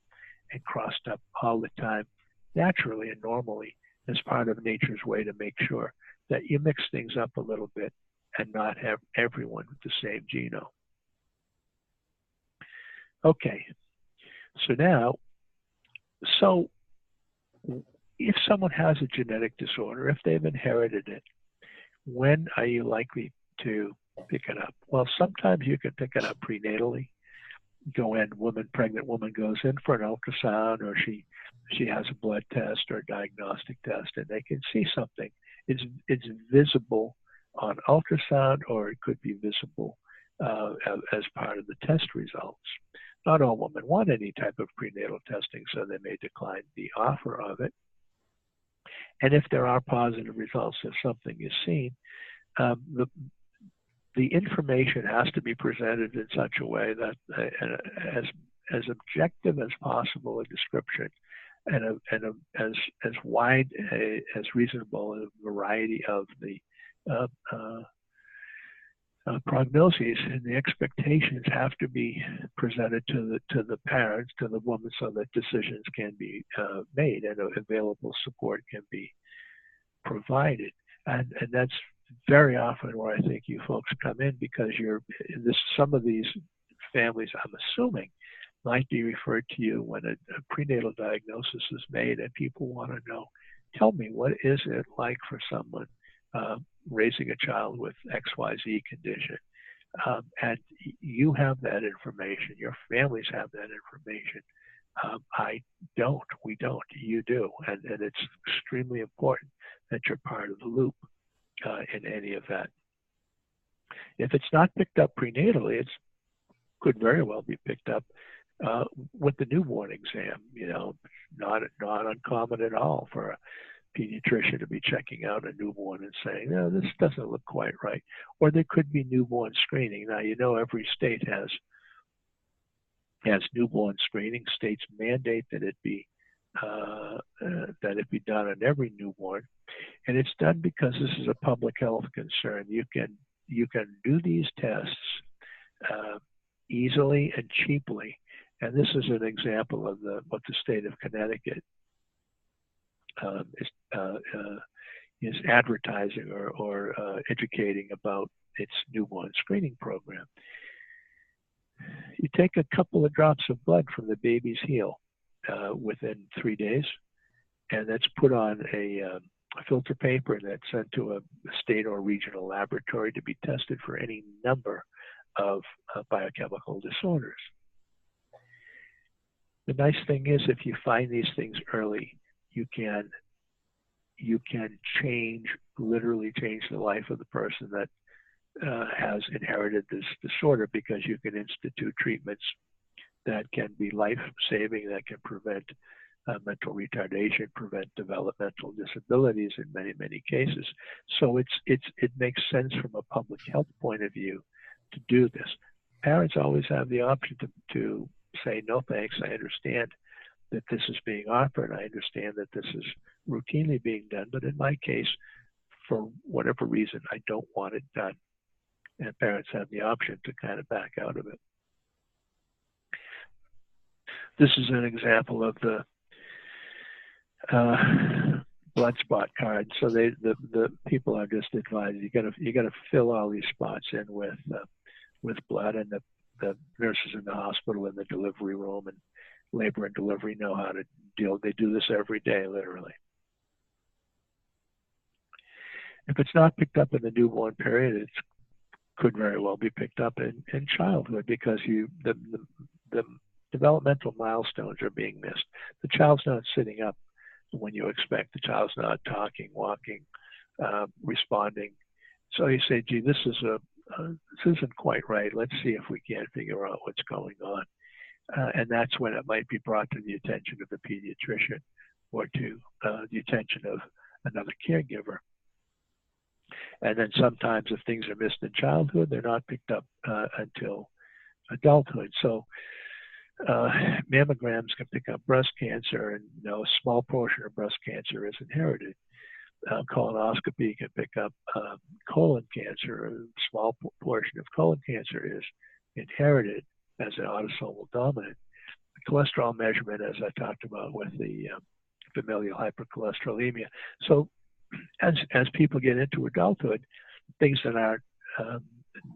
and crossed up all the time, naturally and normally, as part of nature's way to make sure that you mix things up a little bit and not have everyone with the same genome. Okay, so now, if someone has a genetic disorder, if they've inherited it, when are you likely to pick it up? Well, sometimes you can pick it up prenatally. Go in, pregnant woman goes in for an ultrasound, or she has a blood test or a diagnostic test, and they can see something. It's visible on ultrasound, or it could be visible as part of the test results. Not all women want any type of prenatal testing, so they may decline the offer of it. And if there are positive results, if something is seen, the information has to be presented in such a way that as objective as possible a description and as wide as reasonable a variety of the prognoses and the expectations have to be presented to the parents, to the woman, so that decisions can be made and available support can be provided. And that's very often where I think you folks come in, because some of these families, I'm assuming, might be referred to you when a prenatal diagnosis is made, and people want to know, tell me, what is it like for someone raising a child with XYZ condition? And you have that information. Your families have that information. I don't. We don't. You do. And it's extremely important that you're part of the loop in any of that. If it's not picked up prenatally, it could very well be picked up with the newborn exam. Not uncommon at all for a pediatrician to be checking out a newborn and saying, no, this doesn't look quite right. Or there could be newborn screening. Now, every state has newborn screening. States mandate that it be done on every newborn, and it's done because this is a public health concern. You can do these tests easily and cheaply, and this is an example of what the state of Connecticut is advertising or educating about its newborn screening program. You take a couple of drops of blood from the baby's heel within 3 days, and that's put on a filter paper, and that's sent to a state or regional laboratory to be tested for any number of biochemical disorders. The nice thing is, if you find these things early, you can literally change the life of the person that has inherited this disorder, because you can institute treatments that can be life-saving, that can prevent mental retardation, prevent developmental disabilities in many, many cases. So it makes sense from a public health point of view to do this. Parents always have the option to say, no thanks, I understand that this is being offered, I understand that this is routinely being done, but in my case, for whatever reason, I don't want it done. And parents have the option to kind of back out of it. This is an example of the blood spot card. So the people are just advised, you got to fill all these spots in with blood, and the nurses in the hospital, in the delivery room, and labor and delivery know how to deal. They do this every day, literally. If it's not picked up in the newborn period, it could very well be picked up in childhood, because the developmental milestones are being missed. The child's not sitting up when you expect. The child's not talking, walking, responding. So you say, gee, this isn't quite right. Let's see if we can't figure out what's going on. And that's when it might be brought to the attention of the pediatrician, or to the attention of another caregiver. And then sometimes if things are missed in childhood, they're not picked up until adulthood. So mammograms can pick up breast cancer, and a small portion of breast cancer is inherited. Colonoscopy can pick up colon cancer. A small portion of colon cancer is inherited as an autosomal dominant. The cholesterol measurement, as I talked about with the familial hypercholesterolemia. So as people get into adulthood, things that aren't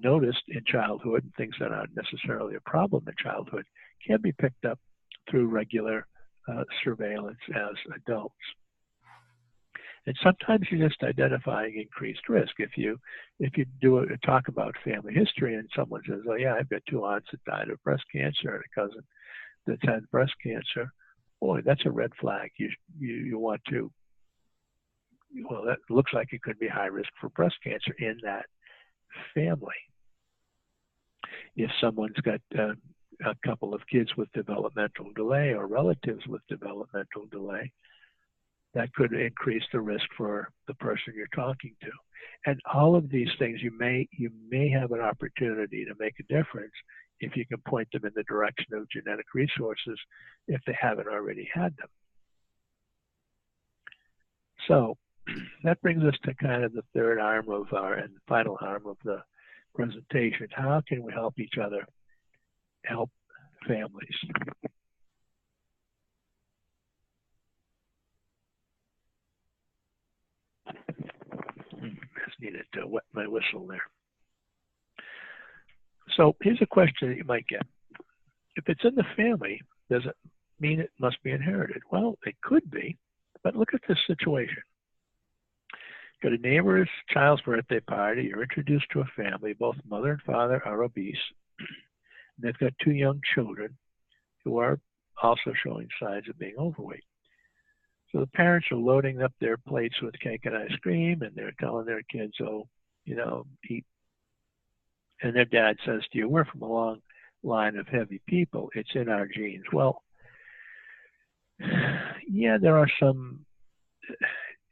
noticed in childhood, and things that aren't necessarily a problem in childhood, can be picked up through regular surveillance as adults. And sometimes you're just identifying increased risk. If you talk about family history and someone says, "Oh yeah, I've got 2 aunts that died of breast cancer and a cousin that's had breast cancer," boy, that's a red flag. You want to, well, that looks like it could be high risk for breast cancer in that family. If someone's got a couple of kids with developmental delay or relatives with developmental delay, that could increase the risk for the person you're talking to. And all of these things, you may have an opportunity to make a difference if you can point them in the direction of genetic resources if they haven't already had them. So that brings us to kind of the third arm of and final arm of the presentation. How can we help each other help families? Just needed to wet my whistle there. So here's a question that you might get. If it's in the family, does it mean it must be inherited? Well, it could be, but look at this situation. Got a neighbor's child's birthday party. You're introduced to a family. Both mother and father are obese. They've got 2 young children who are also showing signs of being overweight. So the parents are loading up their plates with cake and ice cream, and they're telling their kids, "Oh, eat." And their dad says to you, "We're from a long line of heavy people. It's in our genes." Well, yeah, there are some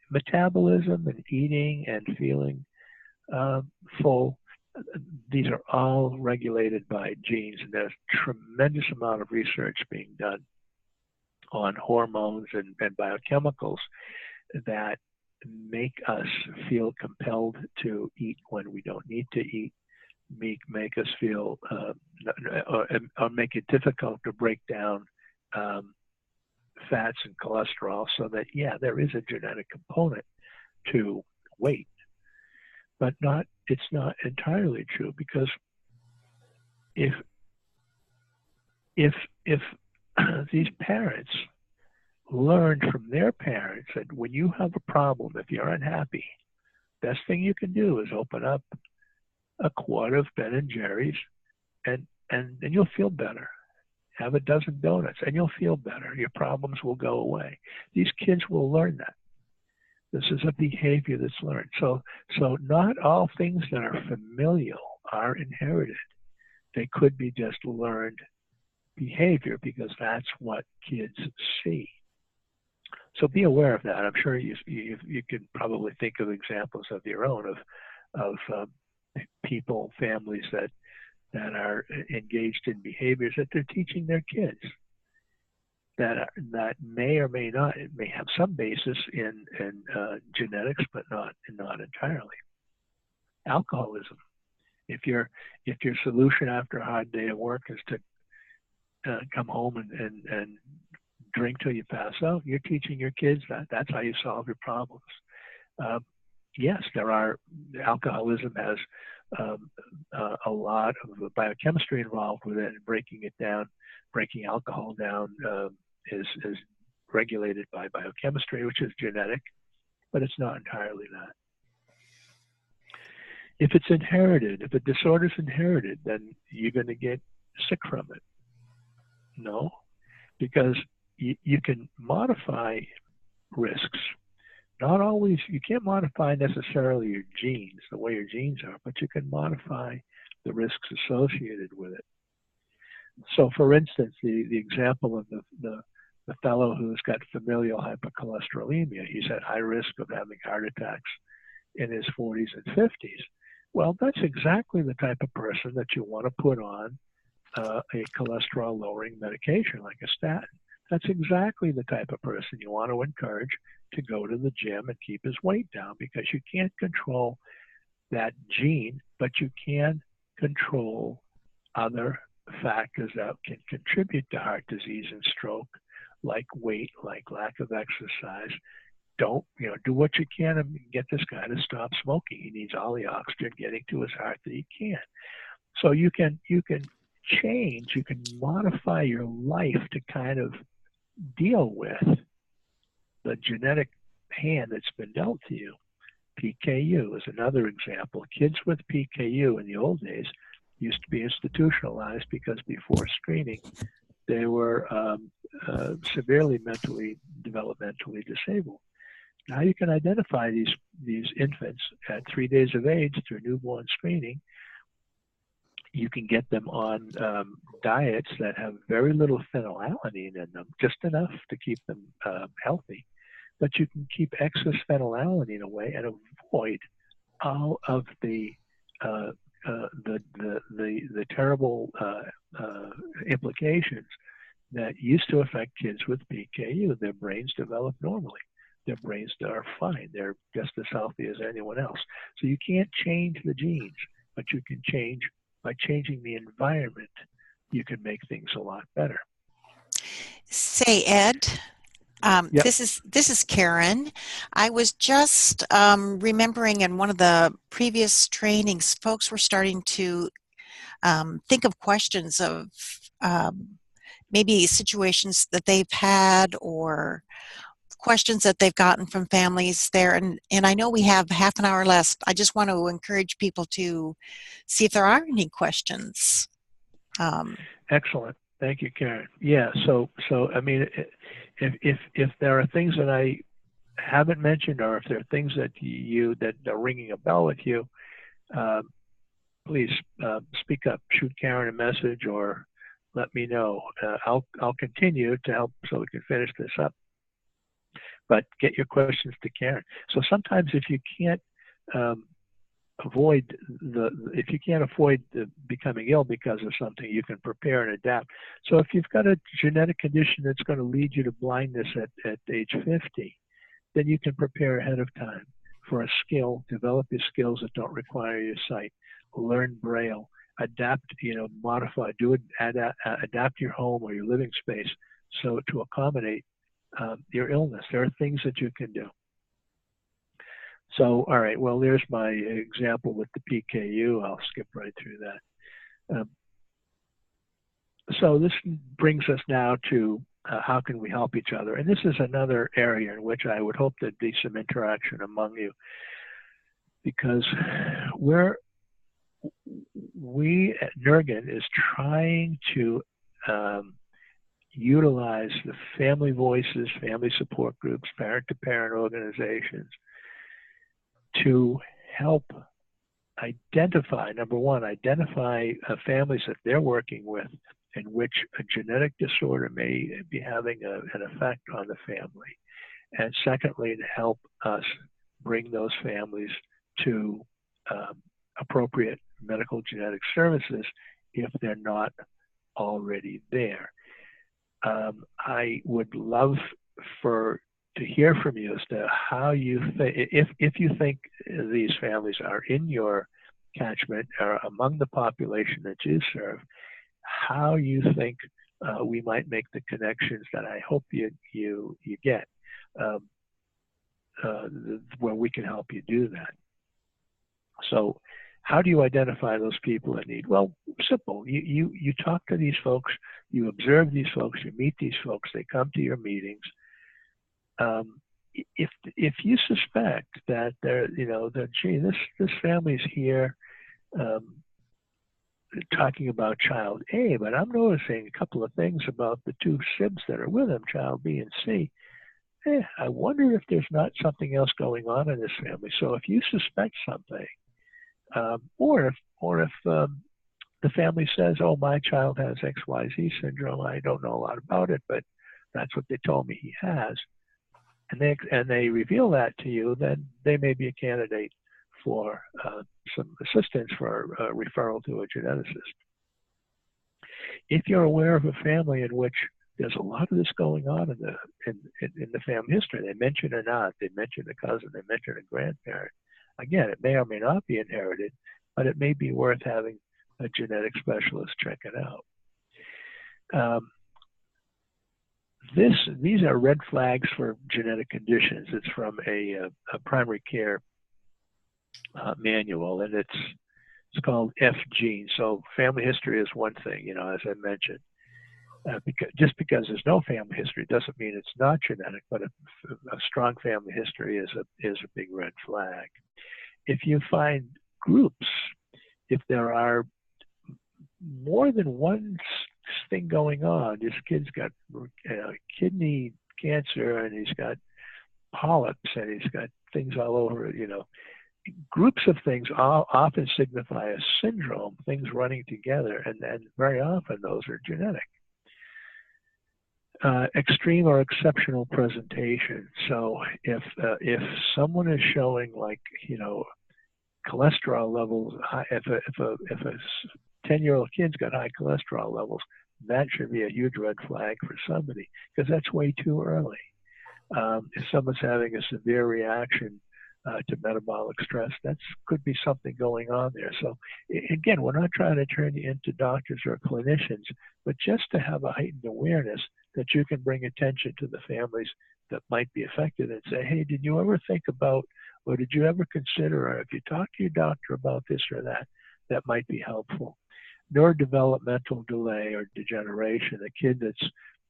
metabolism and eating and feeling full. These are all regulated by genes, and there's a tremendous amount of research being done on hormones and biochemicals that make us feel compelled to eat when we don't need to eat, make us feel, or make it difficult to break down fats and cholesterol, so that, yeah, there is a genetic component to weight, but it's not entirely true, because if these parents learned from their parents that when you have a problem, if you're unhappy, best thing you can do is open up a quart of Ben and Jerry's, and you'll feel better. Have a dozen donuts and you'll feel better. Your problems will go away. These kids will learn that. This is a behavior that's learned. So not all things that are familial are inherited. They could be just learned behavior, because that's what kids see. So be aware of that. I'm sure you can probably think of examples of your own of people, families that are engaged in behaviors that they're teaching their kids, that may or may not, it may have some basis in genetics, but not entirely. Alcoholism. If your solution after a hard day of work is to come home and drink till you pass out, you're teaching your kids that's how you solve your problems. Yes, alcoholism has a lot of biochemistry involved with it, and breaking alcohol down is regulated by biochemistry, which is genetic, but it's not entirely that. If it's inherited, if a disorder is inherited, then you're going to get sick from it. No, because you can modify risks. Not always, you can't modify necessarily your genes, the way your genes are, but you can modify the risks associated with it. So for instance, the example of the fellow who's got familial hypercholesterolemia, he's at high risk of having heart attacks in his 40s and 50s. Well, that's exactly the type of person that you want to put on a cholesterol lowering medication like a statin. That's exactly the type of person you want to encourage to go to the gym and keep his weight down, because you can't control that gene, but you can control other factors that can contribute to heart disease and stroke, like weight, like lack of exercise. Do what you can to get this guy to stop smoking. He needs all the oxygen getting to his heart that he can. So you can change, you can modify your life to kind of deal with the genetic hand that's been dealt to you. PKU is another example. Kids with PKU in the old days used to be institutionalized because before screening, they were severely developmentally disabled. Now you can identify these infants at 3 days of age through newborn screening. You can get them on diets that have very little phenylalanine in them, just enough to keep them healthy. But you can keep excess phenylalanine away and avoid all of the terrible implications that used to affect kids with PKU. Their brains develop normally. Their brains are fine. They're just as healthy as anyone else. So you can't change the genes, but you can change, by changing the environment, you can make things a lot better. Say, Ed, Yep. this is Karen. I was just remembering in one of the previous trainings, folks were starting to think of questions of maybe situations that they've had or questions that they've gotten from families there. And I know we have half an hour left. I just want to encourage people to see if there are any questions. Excellent. Thank you, Karen. Yeah, so I mean, if there are things that I haven't mentioned, or if there are things that are ringing a bell with you, please speak up. Shoot Karen a message or let me know. I'll continue to help so we can finish this up. But get your questions to Karen. So sometimes if you can't avoid becoming ill because of something, you can prepare and adapt. So if you've got a genetic condition that's going to lead you to blindness at age 50, then you can prepare ahead of time for a skill, develop your skills that don't require your sight, learn Braille, adapt, modify, adapt your home or your living space so to accommodate your illness. There are things that you can do. So, all right, well, there's my example with the PKU. I'll skip right through that. So this brings us now to how can we help each other? And this is another area in which I would hope there'd be some interaction among you, because we at NERGN is trying to utilize the family voices, family support groups, parent-to-parent organizations to help identify, number one, identify families that they're working with in which a genetic disorder may be having an effect on the family. And secondly, to help us bring those families to appropriate medical genetic services if they're not already there. I would love to hear from you as to how you think, if you think these families are in your catchment or among the population that you serve, how you think we might make the connections that I hope you get, where we can help you do that. So how do you identify those people in need? Well, simple. You talk to these folks, you observe these folks, you meet these folks, they come to your meetings. If you suspect that gee, this family's here talking about child A, but I'm noticing a couple of things about the two SIBs that are with them, child B and C. I wonder if there's not something else going on in this family. So if you suspect something, or if the family says, oh, my child has XYZ syndrome, I don't know a lot about it, but that's what they told me he has, and they reveal that to you, then they may be a candidate for some assistance for referral to a geneticist. If you're aware of a family in which there's a lot of this going on in the family history, they mention an aunt, they mention a cousin, they mention a grandparent. Again, it may or may not be inherited, but it may be worth having a genetic specialist check it out. These are red flags for genetic conditions. It's from a primary care manual, and it's called F gene. So family history is one thing, as I mentioned. Just because there's no family history doesn't mean it's not genetic, but a strong family history is a big red flag. If you find groups, if there are more than one thing going on, this kid's got kidney cancer and he's got polyps and he's got things all over, groups of things often signify a syndrome, things running together, and very often those are genetic. Extreme or exceptional presentation. So if someone is showing, like, cholesterol levels high, if a 10-year-old kid's got high cholesterol levels, that should be a huge red flag for somebody, because that's way too early. If someone's having a severe reaction to metabolic stress, that could be something going on there. So again, we're not trying to turn you into doctors or clinicians, but just to have a heightened awareness that you can bring attention to the families that might be affected and say, hey, did you ever think about, or did you ever consider, or if you talk to your doctor about this or that, that might be helpful. Neurodevelopmental delay or degeneration, a kid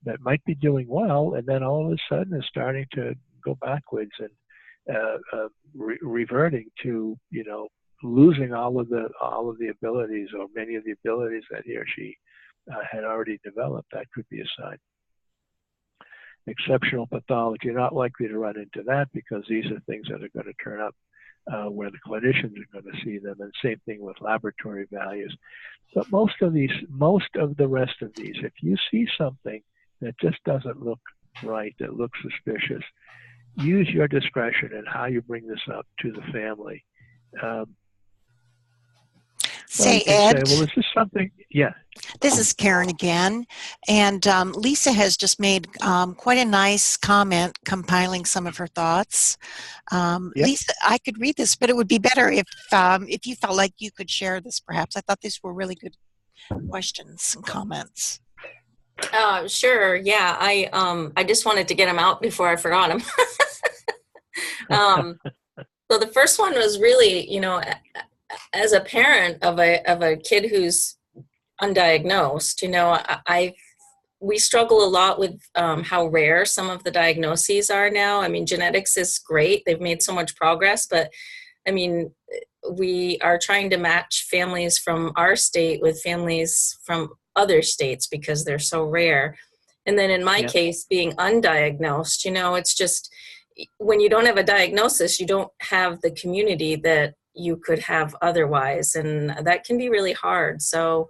that might be doing well and then all of a sudden is starting to go backwards and reverting to, losing all of the abilities, or many of the abilities that he or she had already developed. That could be a sign. Exceptional pathology, you're not likely to run into that because these are things that are going to turn up where the clinicians are going to see them, and same thing with laboratory values. But most of the rest of these, if you see something that just doesn't look right, that looks suspicious, use your discretion in how you bring this up to the family. Ed. Well, is this something? Yeah. This is Karen again, and Lisa has just made quite a nice comment compiling some of her thoughts. Yep. Lisa, I could read this, but it would be better if you felt like you could share this, perhaps. I thought these were really good questions and comments. Sure. Yeah. I just wanted to get them out before I forgot them. So the first one was really, as a parent of a kid who's undiagnosed, we struggle a lot with how rare some of the diagnoses are now. I mean, genetics is great. They've made so much progress, but I mean, we are trying to match families from our state with families from other states because they're so rare. And then in my case, being undiagnosed, it's just, when you don't have a diagnosis, you don't have the community that you could have otherwise. And that can be really hard. So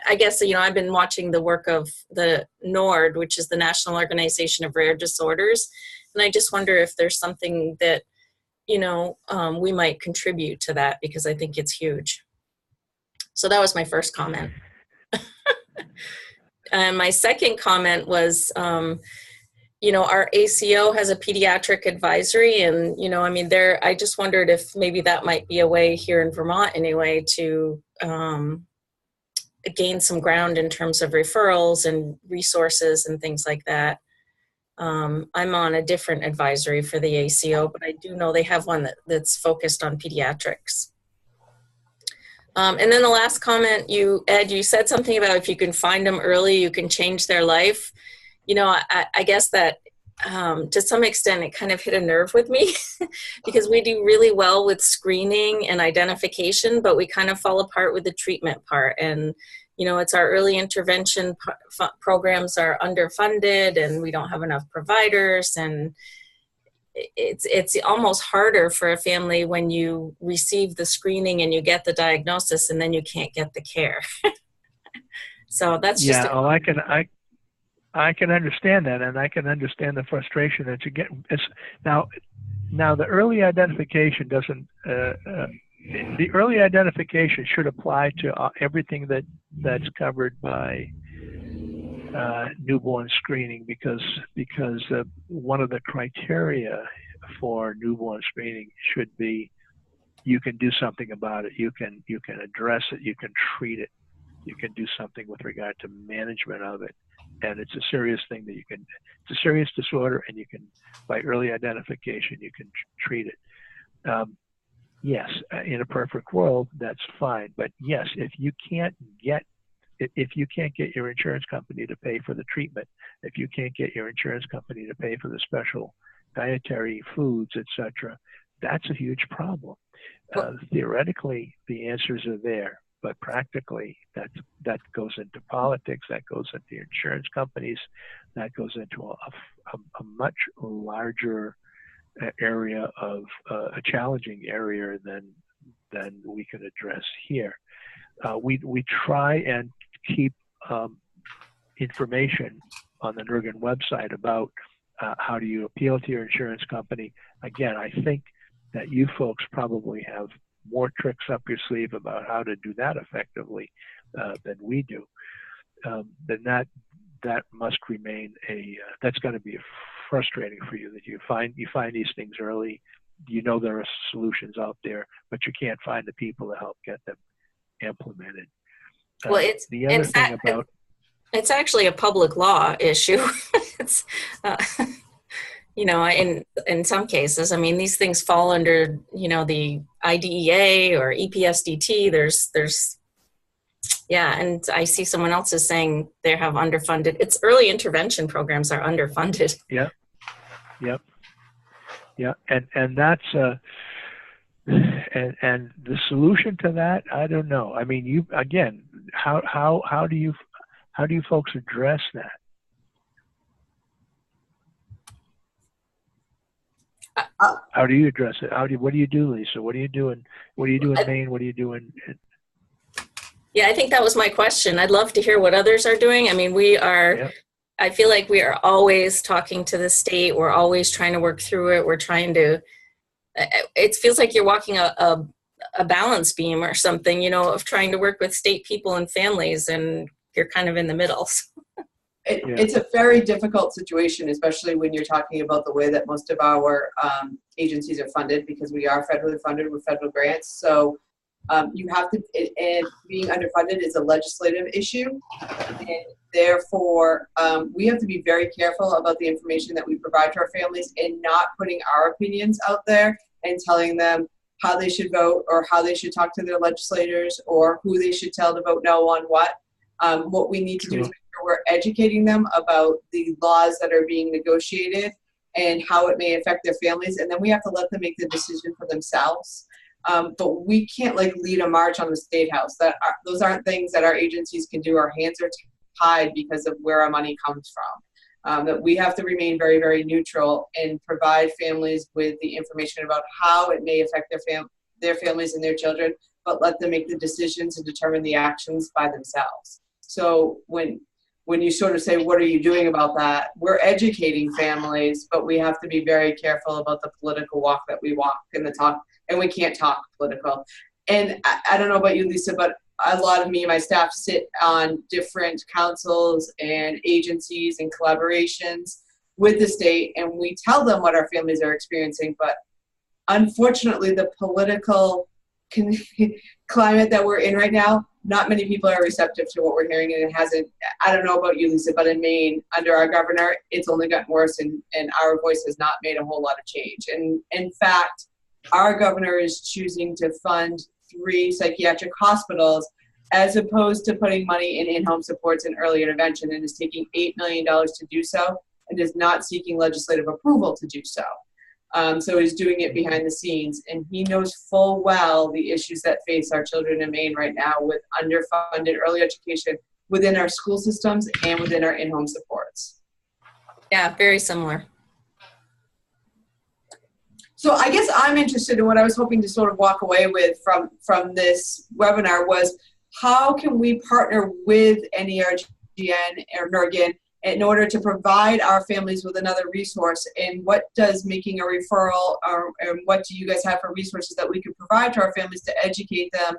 I guess, I've been watching the work of the NORD, which is the National Organization of Rare Disorders. And I just wonder if there's something that, we might contribute to that, because I think it's huge. So that was my first comment. And my second comment was, our ACO has a pediatric advisory, and, I just wondered if maybe that might be a way here in Vermont anyway to gain some ground in terms of referrals and resources and things like that. I'm on a different advisory for the ACO, but I do know they have one that's focused on pediatrics. And then the last comment, Ed, you said something about if you can find them early, you can change their life. I guess that to some extent it kind of hit a nerve with me because we do really well with screening and identification, but we kind of fall apart with the treatment part. And, it's our early intervention programs are underfunded and we don't have enough providers. And it's almost harder for a family when you receive the screening and you get the diagnosis and then you can't get the care. So that's just I can understand that, and I can understand the frustration that you get. Now the early identification doesn't. The early identification should apply to everything that's covered by newborn screening, because one of the criteria for newborn screening should be you can do something about it, you can address it, you can treat it, you can do something with regard to management of it. And it's a serious thing that it's a serious disorder, and you can, by early identification, you can treat it. Yes, in a perfect world, that's fine. But yes, if you can't get if you can't get your insurance company to pay for the treatment, if you can't get your insurance company to pay for the special dietary foods, etc., that's a huge problem. Theoretically, the answers are there, but practically, that goes into politics, that goes into insurance companies, that goes into a much larger area of a challenging area than we can address here. We try and keep information on the NERGN website about how do you appeal to your insurance company. Again, I think that you folks probably have more tricks up your sleeve about how to do that effectively than we do. Then that must remain that's going to be frustrating for you, that you find these things early. You know there are solutions out there, but you can't find the people to help get them implemented. Well, it's the other thing about it's actually a public law issue. It's in some cases, I mean, these things fall under, the IDEA or EPSDT. There's and I see someone else is saying they have underfunded. It's early intervention programs are underfunded. Yep. And that's and the solution to that, I don't know. I mean, how do you folks address that? How do you address it? What do you do, Lisa? What do you do in Maine? What do you do in Yeah, I think that was my question. I'd love to hear what others are doing. I mean, I feel like we are always talking to the state. We're always trying to work through it. We're trying to, it feels like you're walking a balance beam or something, of trying to work with state people and families, and you're kind of in the middle. It's a very difficult situation, especially when you're talking about the way that most of our agencies are funded, because we are federally funded with federal grants. So you have to, and being underfunded is a legislative issue. And therefore, we have to be very careful about the information that we provide to our families and not putting our opinions out there and telling them how they should vote or how they should talk to their legislators or who they should tell to vote no on what. What we need to do is make sure we're educating them about the laws that are being negotiated and how it may affect their families. And then we have to let them make the decision for themselves. But we can't lead a march on the State House. Those aren't things that our agencies can do. Our hands are tied because of where our money comes from. That we have to remain very, very neutral and provide families with the information about how it may affect their families and their children, but let them make the decisions and determine the actions by themselves. So when you sort of say, what are you doing about that? We're educating families, but we have to be very careful about the political walk that we walk and the talk, and we can't talk political. And I don't know about you, Lisa, but a lot of me and my staff sit on different councils and agencies and collaborations with the state, and we tell them what our families are experiencing. But unfortunately, the political climate that we're in right now, not many people are receptive to what we're hearing, and it hasn't, I don't know about you, Lisa, but in Maine, under our governor, it's only gotten worse, and our voice has not made a whole lot of change. And in fact, our governor is choosing to fund 3 psychiatric hospitals as opposed to putting money in in-home supports and early intervention, and is taking $8 million to do so and is not seeking legislative approval to do so. So he's doing it behind the scenes, and he knows full well the issues that face our children in Maine right now with underfunded early education within our school systems and within our in-home supports. Yeah, very similar. So I guess I'm interested in what I was hoping to sort of walk away with from this webinar was, how can we partner with NERGN or NERGN in order to provide our families with another resource? And what does making a referral, and what do you guys have for resources that we can provide to our families to educate them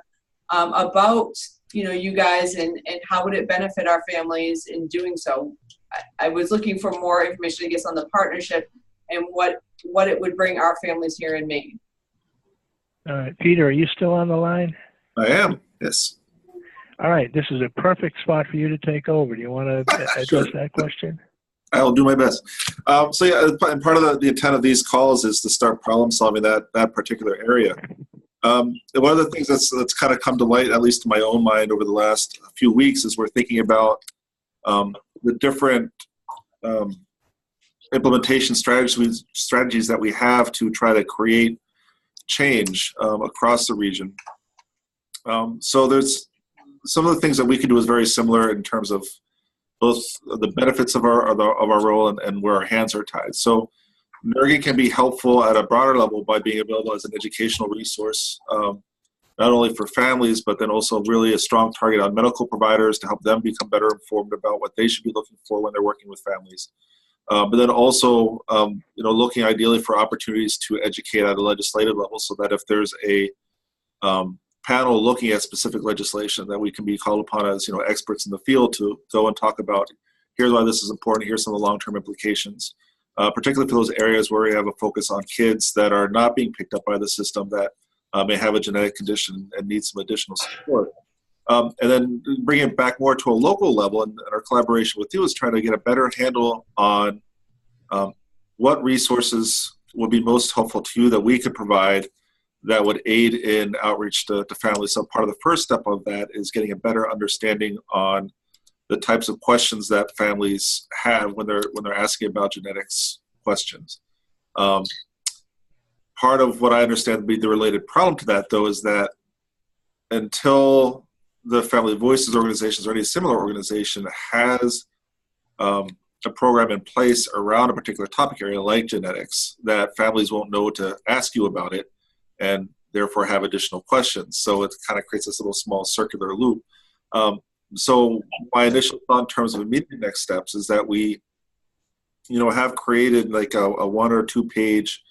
about, you guys, and how would it benefit our families in doing so? I was looking for more information, I guess, on the partnership and what it would bring our families here in Maine. All right, Peter, are you still on the line? I am, yes. All right, this is a perfect spot for you to take over. Do you want to address Sure. that question? I'll do my best. So yeah, and part of the intent of these calls is to start problem solving that particular area. One of the things that's kind of come to light, at least in my own mind over the last few weeks, is we're thinking about the different implementation strategies that we have to try to create change across the region. So there's some of the things that we can do is very similar in terms of both the benefits of our role and where our hands are tied. So NERGN can be helpful at a broader level by being available as an educational resource, not only for families, but then also really a strong target on medical providers to help them become better informed about what they should be looking for when they're working with families. But then also, looking ideally for opportunities to educate at a legislative level, so that if there's a panel looking at specific legislation, that we can be called upon as experts in the field to go and talk about, here's why this is important, here's some of the long-term implications. Particularly for those areas where we have a focus on kids that are not being picked up by the system, that may have a genetic condition and need some additional support. And then bringing it back more to a local level, and our collaboration with you is trying to get a better handle on what resources would be most helpful to you that we could provide that would aid in outreach to families. So part of the first step of that is getting a better understanding on the types of questions that families have when they're asking about genetics questions. Part of what I understand to be the related problem to that, though, is that until the Family Voices organizations or any similar organization has a program in place around a particular topic area like genetics, that families won't know to ask you about it and therefore have additional questions. So it kind of creates this little small circular loop. So my initial thought in terms of immediate next steps is that we, have created like a 1 or 2 page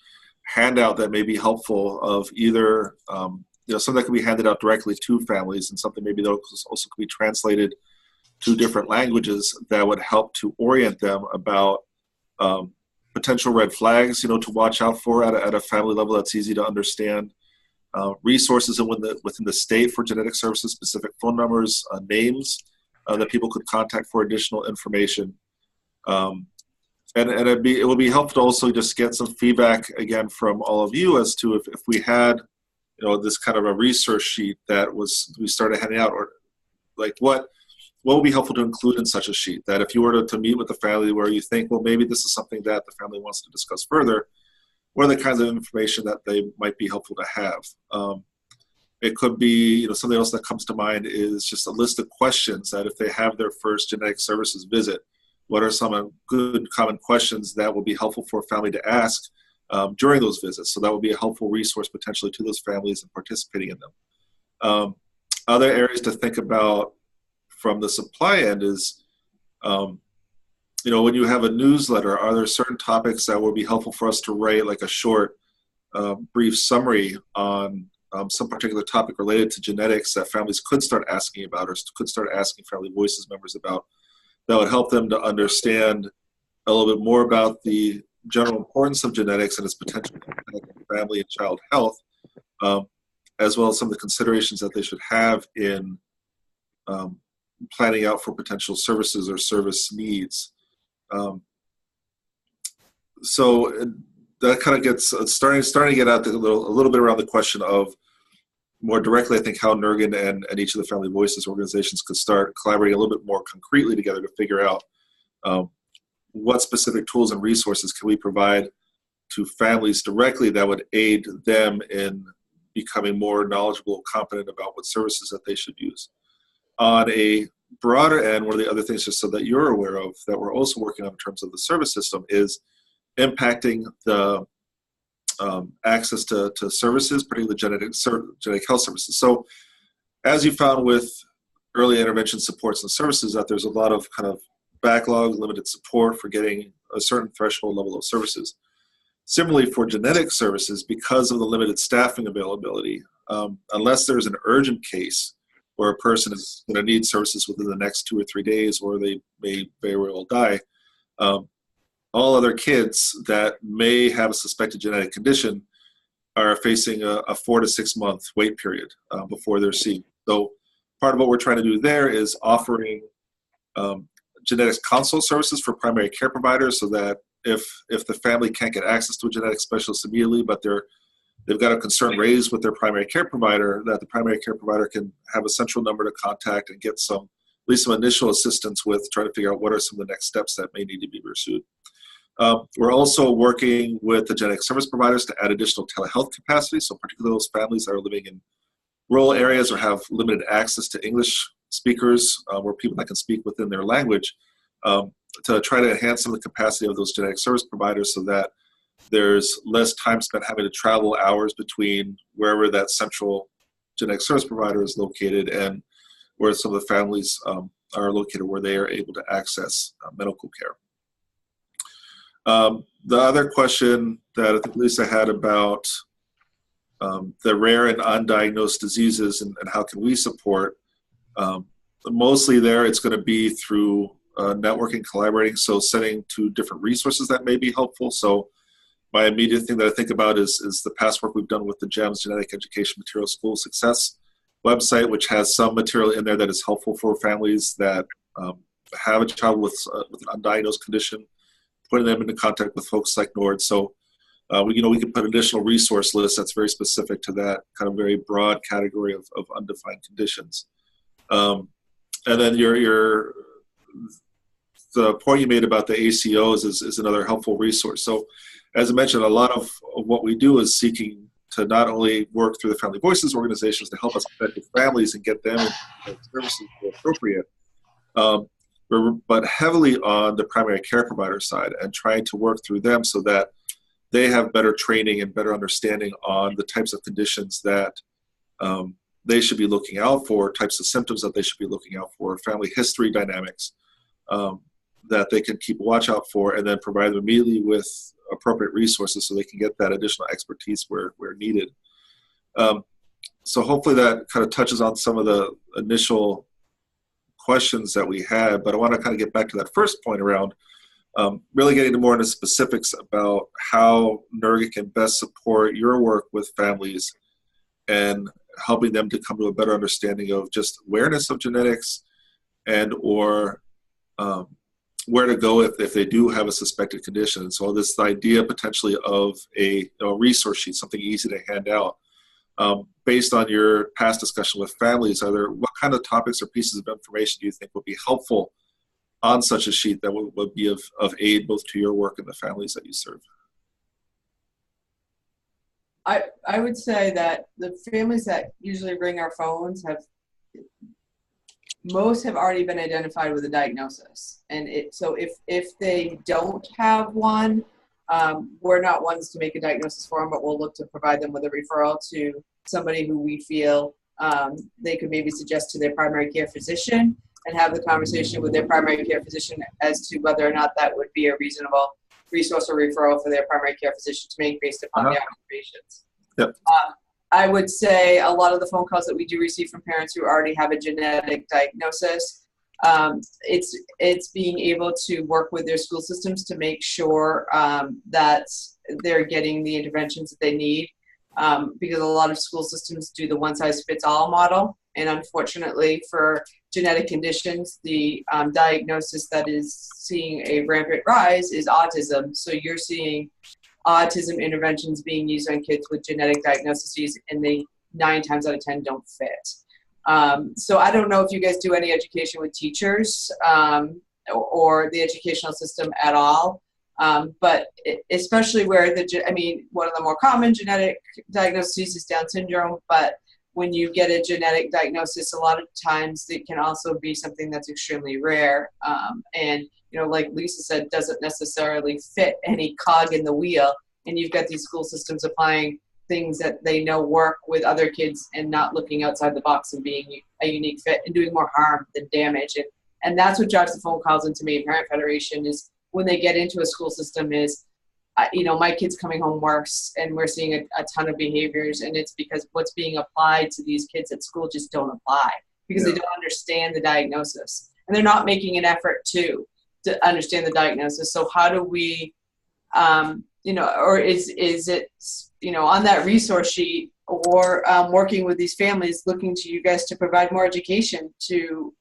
handout that may be helpful of either, something that can be handed out directly to families and something maybe that also could be translated to different languages that would help to orient them about potential red flags, to watch out for at a family level that's easy to understand. Resources within the state for genetic services, specific phone numbers, names that people could contact for additional information. And it would be helpful to also just get some feedback again from all of you as to if we had, this kind of a research sheet that we started handing out, or like what would be helpful to include in such a sheet, that if you were to meet with the family where you think, well, maybe this is something that the family wants to discuss further, what are the kinds of information that they might be helpful to have? It could be, something else that comes to mind is just a list of questions that if they have their first genetic services visit, what are some good common questions that will be helpful for a family to ask during those visits? So that would be a helpful resource potentially to those families and participating in them. Other areas to think about from the supply end is, when you have a newsletter, are there certain topics that would be helpful for us to write like a short, brief summary on some particular topic related to genetics that families could start asking about or could start asking Family Voices members about, that would help them to understand a little bit more about the general importance of genetics and its potential impact on family and child health, as well as some of the considerations that they should have in planning out for potential services or service needs. So that kind of gets starting to get out a little bit around the question of more directly, I think, how NERGN and each of the Family Voices organizations could start collaborating a little bit more concretely together to figure out what specific tools and resources can we provide to families directly that would aid them in becoming more knowledgeable, competent about what services that they should use. On a broader end, one of the other things, just so that you're aware of, that we're also working on in terms of the service system is impacting the access to services, particularly genetic health services. So as you found with early intervention supports and services, that there's a lot of kind of backlog, limited support for getting a certain threshold level of services. Similarly for genetic services, because of the limited staffing availability, unless there's an urgent case where a person is going to need services within the next 2 or 3 days, or they may very well die, all other kids that may have a suspected genetic condition are facing a 4 to 6 month wait period before they're seen. So part of what we're trying to do there is offering genetics consult services for primary care providers, so that if the family can't get access to a genetic specialist immediately, but they're they've got a concern raised with their primary care provider, that the primary care provider can have a central number to contact and get at least some initial assistance with trying to figure out what are some of the next steps that may need to be pursued. We're also working with the genetic service providers to add additional telehealth capacity, so particularly those families that are living in rural areas or have limited access to English speakers, or people that can speak within their language, to try to enhance some of the capacity of those genetic service providers so that there's less time spent having to travel hours between wherever that central genetic service provider is located and where some of the families are located, where they are able to access medical care. The other question that I think Lisa had about the rare and undiagnosed diseases and how can we support, mostly there it's going to be through networking, collaborating, so sending to different resources that may be helpful. So my immediate thing that I think about is the past work we've done with the GEMS, Genetic Education Material School Success website, which has some material in there that is helpful for families that have a child with an undiagnosed condition, putting them into contact with folks like NORD. So we can put additional resource lists that's very specific to that kind of very broad category of undefined conditions. And then the point you made about the ACOs is another helpful resource. So as I mentioned, a lot of what we do is seeking to not only work through the Family Voices organizations to help us connect with families and get them services that are appropriate, but heavily on the primary care provider side and trying to work through them so that they have better training and better understanding on the types of conditions that they should be looking out for, types of symptoms that they should be looking out for, family history dynamics that they can keep a watch out for, and then provide them immediately with appropriate resources so they can get that additional expertise where needed. So hopefully that kind of touches on some of the initial questions that we had, but I want to kind of get back to that first point around really getting more into specifics about how NERGN can best support your work with families and helping them to come to a better understanding of just awareness of genetics and or where to go if they do have a suspected condition. So this idea potentially of a resource sheet, something easy to hand out. Based on your past discussion with families, what kind of topics or pieces of information do you think would be helpful on such a sheet that would be of aid both to your work and the families that you serve? I would say that the families that usually ring our phones most have already been identified with a diagnosis. And so if they don't have one, we're not ones to make a diagnosis for them, but we'll look to provide them with a referral to somebody who we feel they could maybe suggest to their primary care physician and have the conversation with their primary care physician as to whether or not that would be a reasonable resource or referral for their primary care physician to make based upon their observations. Yep. I would say a lot of the phone calls that we do receive from parents who already have a genetic diagnosis, it's being able to work with their school systems to make sure that they're getting the interventions that they need, because a lot of school systems do the one-size-fits-all model, and unfortunately for genetic conditions, the diagnosis that is seeing a rampant rise is autism. So you're seeing autism interventions being used on kids with genetic diagnoses, and they 9 times out of 10 don't fit. So I don't know if you guys do any education with teachers or the educational system at all, but especially where one of the more common genetic diagnoses is Down syndrome, but when you get a genetic diagnosis, a lot of times it can also be something that's extremely rare. And, like Lisa said, doesn't necessarily fit any cog in the wheel. And you've got these school systems applying things that they know work with other kids and not looking outside the box and being a unique fit and doing more harm than damage. And that's what drives the phone calls into Maine Parent Federation is when they get into a school system is, my kid's coming home worse and we're seeing a ton of behaviors, and it's because what's being applied to these kids at school just don't apply because they don't understand the diagnosis and they're not making an effort to understand the diagnosis. So how do we, or is it, on that resource sheet or working with these families, looking to you guys to provide more education to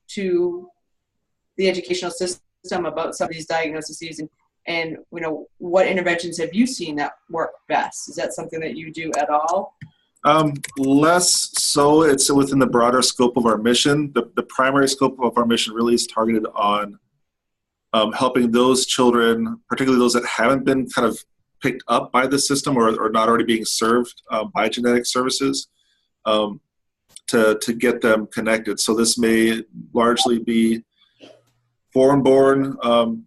the educational system about some of these diagnoses And, you know, what interventions have you seen that work best? Is that something that you do at all? Less so. It's within the broader scope of our mission. The primary scope of our mission really is targeted on helping those children, particularly those that haven't been kind of picked up by the system or not already being served by genetic services, to get them connected. So this may largely be foreign-born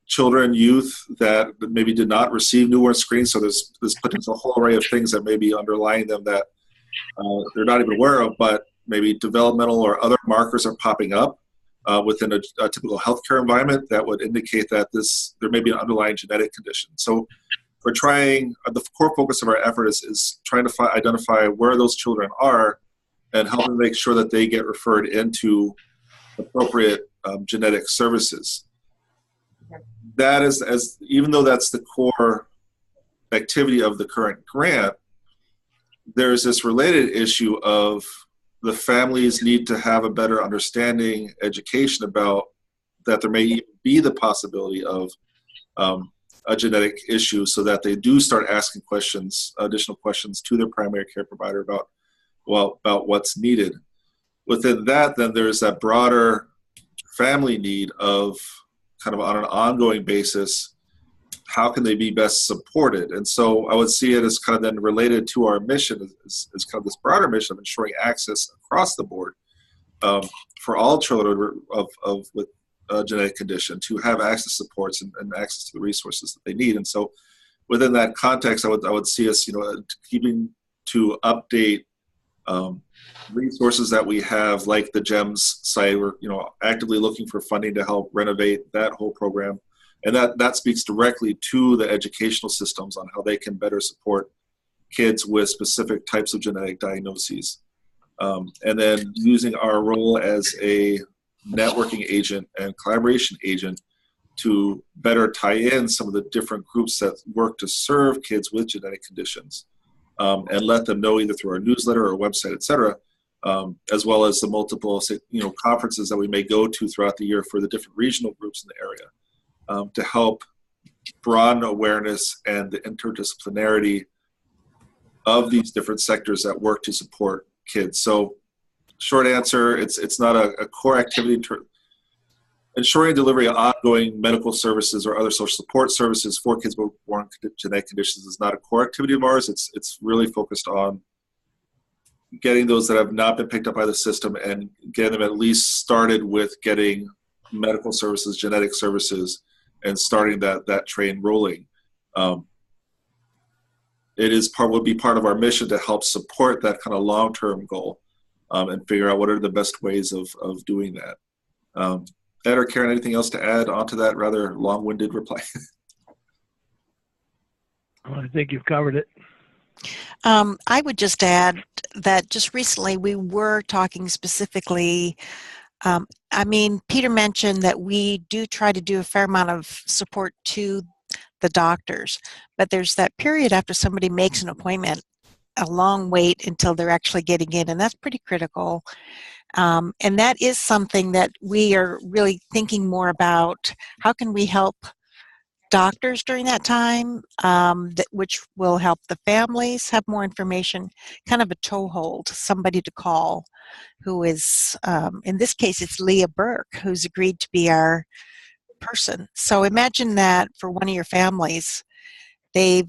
children, youth that maybe did not receive newborn screening. So there's potential whole array of things that may be underlying them that they're not even aware of, but maybe developmental or other markers are popping up within a typical healthcare environment that would indicate that there may be an underlying genetic condition. So we're trying, the core focus of our effort is trying to identify where those children are and help them make sure that they get referred into appropriate genetic services. That is, even though that's the core activity of the current grant, there's this related issue of the families need to have a better understanding, education about that there may even be the possibility of a genetic issue, so that they do start asking questions, additional questions to their primary care provider about what's needed. Within that, then there's that broader family need of kind of on an ongoing basis, how can they be best supported? And so I would see it as kind of then related to our mission is kind of this broader mission of ensuring access across the board for all children with a genetic condition to have access to supports and access to the resources that they need. And so within that context, I would see us, keeping to update resources that we have, like the GEMS site. We're actively looking for funding to help renovate that whole program, and that speaks directly to the educational systems on how they can better support kids with specific types of genetic diagnoses, and then using our role as a networking agent and collaboration agent to better tie in some of the different groups that work to serve kids with genetic conditions, and let them know either through our newsletter or website, et cetera, as well as the multiple conferences that we may go to throughout the year for the different regional groups in the area, to help broaden awareness and the interdisciplinarity of these different sectors that work to support kids. So short answer, it's not a core activity. Ensuring delivery of ongoing medical services or other social support services for kids born with genetic conditions is not a core activity of ours. It's really focused on getting those that have not been picked up by the system and getting them at least started with getting medical services, genetic services, and starting that train rolling. Would be part of our mission to help support that kind of long-term goal, and figure out what are the best ways of doing that. Ed or Karen, anything else to add onto that rather long-winded reply? I think you've covered it. I would just add that just recently we were talking specifically, Peter mentioned that we do try to do a fair amount of support to the doctors, but there's that period after somebody makes an appointment, a long wait until they're actually getting in, and that's pretty critical. And that is something that we are really thinking more about. How can we help doctors during that time, which will help the families have more information, kind of a toehold, somebody to call, who is, in this case, it's Leah Burke, who's agreed to be our person. So imagine that for one of your families, they've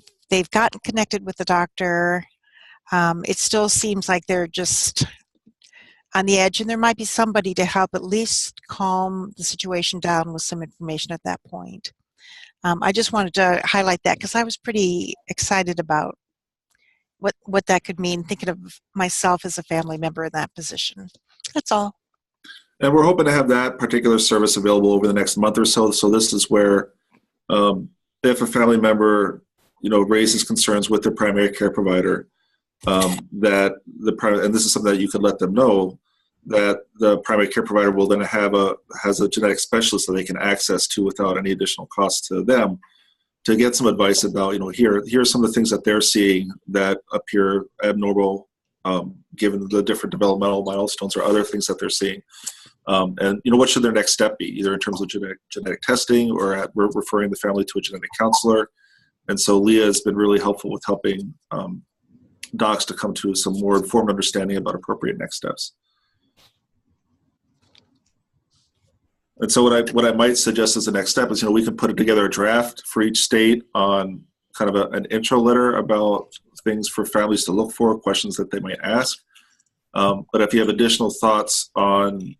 gotten connected with the doctor. It still seems like they're just on the edge, and there might be somebody to help at least calm the situation down with some information at that point. I just wanted to highlight that because I was pretty excited about what that could mean, thinking of myself as a family member in that position. That's all. And we're hoping to have that particular service available over the next month or so. So this is where if a family member raises concerns with their primary care provider, and this is something that you could let them know, that the primary care provider will then has a genetic specialist that they can access to without any additional cost to them, to get some advice about, here's some of the things that they're seeing that appear abnormal, given the different developmental milestones or other things that they're seeing. And what should their next step be, either in terms of genetic testing or referring the family to a genetic counselor. And so Leah has been really helpful with helping docs to come to some more informed understanding about appropriate next steps. And so what I might suggest as the next step is, we can put together a draft for each state on kind of an intro letter about things for families to look for, questions that they might ask. But if you have additional thoughts on,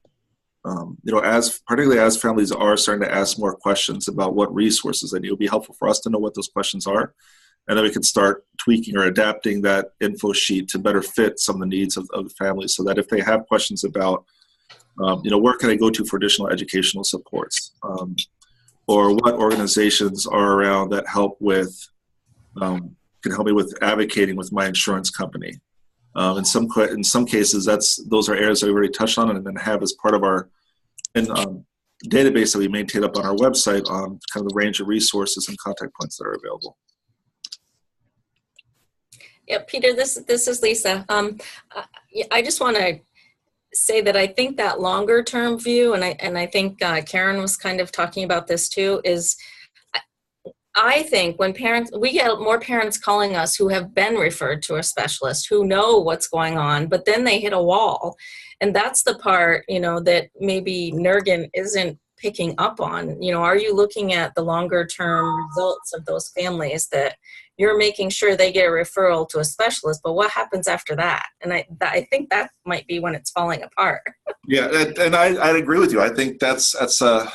particularly as families are starting to ask more questions about what resources they need, it would be helpful for us to know what those questions are. And then we can start tweaking or adapting that info sheet to better fit some of the needs of the families, so that if they have questions about, where can I go to for additional educational supports? Or what organizations are around that help with, can help me with advocating with my insurance company. In some cases, those are areas that we already touched on and then have as part of our database that we maintain up on our website on kind of the range of resources and contact points that are available. Yeah, Peter, this is Lisa. I just want to say that I think that longer term view, and I think Karen was kind of talking about this too, is I think when we get more parents calling us who have been referred to a specialist, who know what's going on, but then they hit a wall. And that's the part, that maybe NERGN isn't picking up on. Are you looking at the longer term results of those families, that you're making sure they get a referral to a specialist, but what happens after that? And I think that might be when it's falling apart. Yeah, and I'd agree with you. I think that's a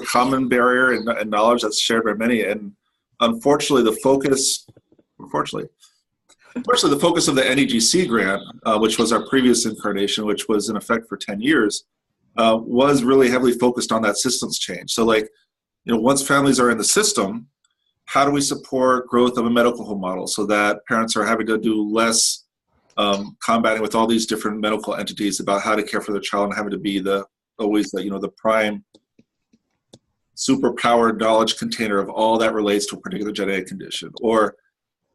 common barrier and knowledge that's shared by many. And unfortunately, the focus of the NEGC grant, which was our previous incarnation, which was in effect for 10 years, was really heavily focused on that systems change. So once families are in the system, how do we support growth of a medical home model so that parents are having to do less combating with all these different medical entities about how to care for their child and having to be the prime superpowered knowledge container of all that relates to a particular genetic condition? Or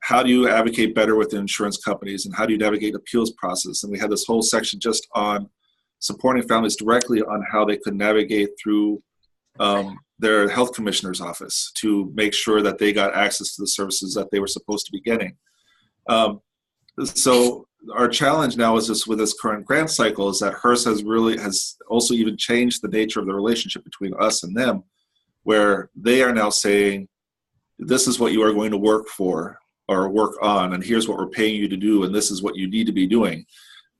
how do you advocate better with the insurance companies, and how do you navigate appeals process? And we had this whole section just on supporting families directly on how they could navigate through their health commissioner's office to make sure that they got access to the services that they were supposed to be getting. So our challenge now is with this current grant cycle is that HRSA has also even changed the nature of the relationship between us and them, where they are now saying, this is what you are going to work for or work on, and here's what we're paying you to do, and this is what you need to be doing.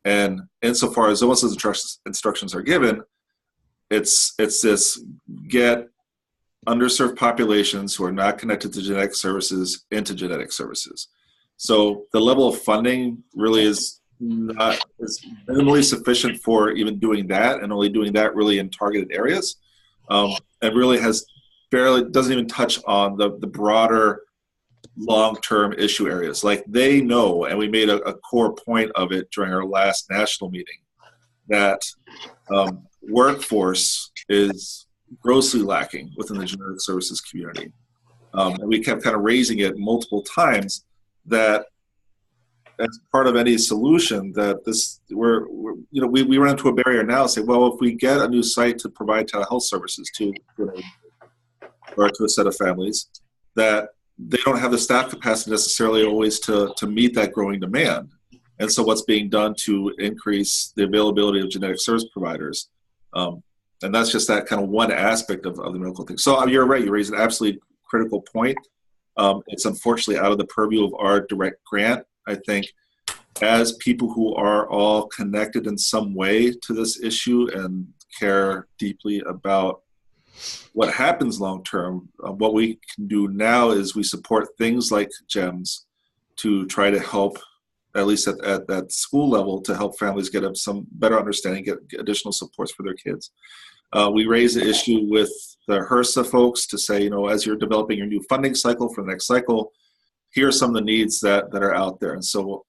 And insofar as those instructions are given, it's this: get underserved populations who are not connected to genetic services into genetic services. So the level of funding really is minimally sufficient for even doing that, and only doing that really in targeted areas. And really doesn't even touch on the broader long-term issue areas. Like, they know, and we made a core point of it during our last national meeting, that workforce is grossly lacking within the genetic services community. And we kept kind of raising it multiple times that as part of any solution, that we run into a barrier now. Say, well, if we get a new site to provide telehealth services to a set of families, that they don't have the staff capacity necessarily always to meet that growing demand. And so what's being done to increase the availability of genetic service providers? And that's just that kind of one aspect of the medical thing. So you're right, you raise an absolutely critical point. It's unfortunately out of the purview of our direct grant. I think as people who are all connected in some way to this issue and care deeply about what happens long term, what we can do now is we support things like GEMS to try to help, at least at that school level, to help families get some better understanding, get additional supports for their kids. We raise the issue with the HRSA folks to say, as you're developing your new funding cycle for the next cycle, here are some of the needs that are out there. And so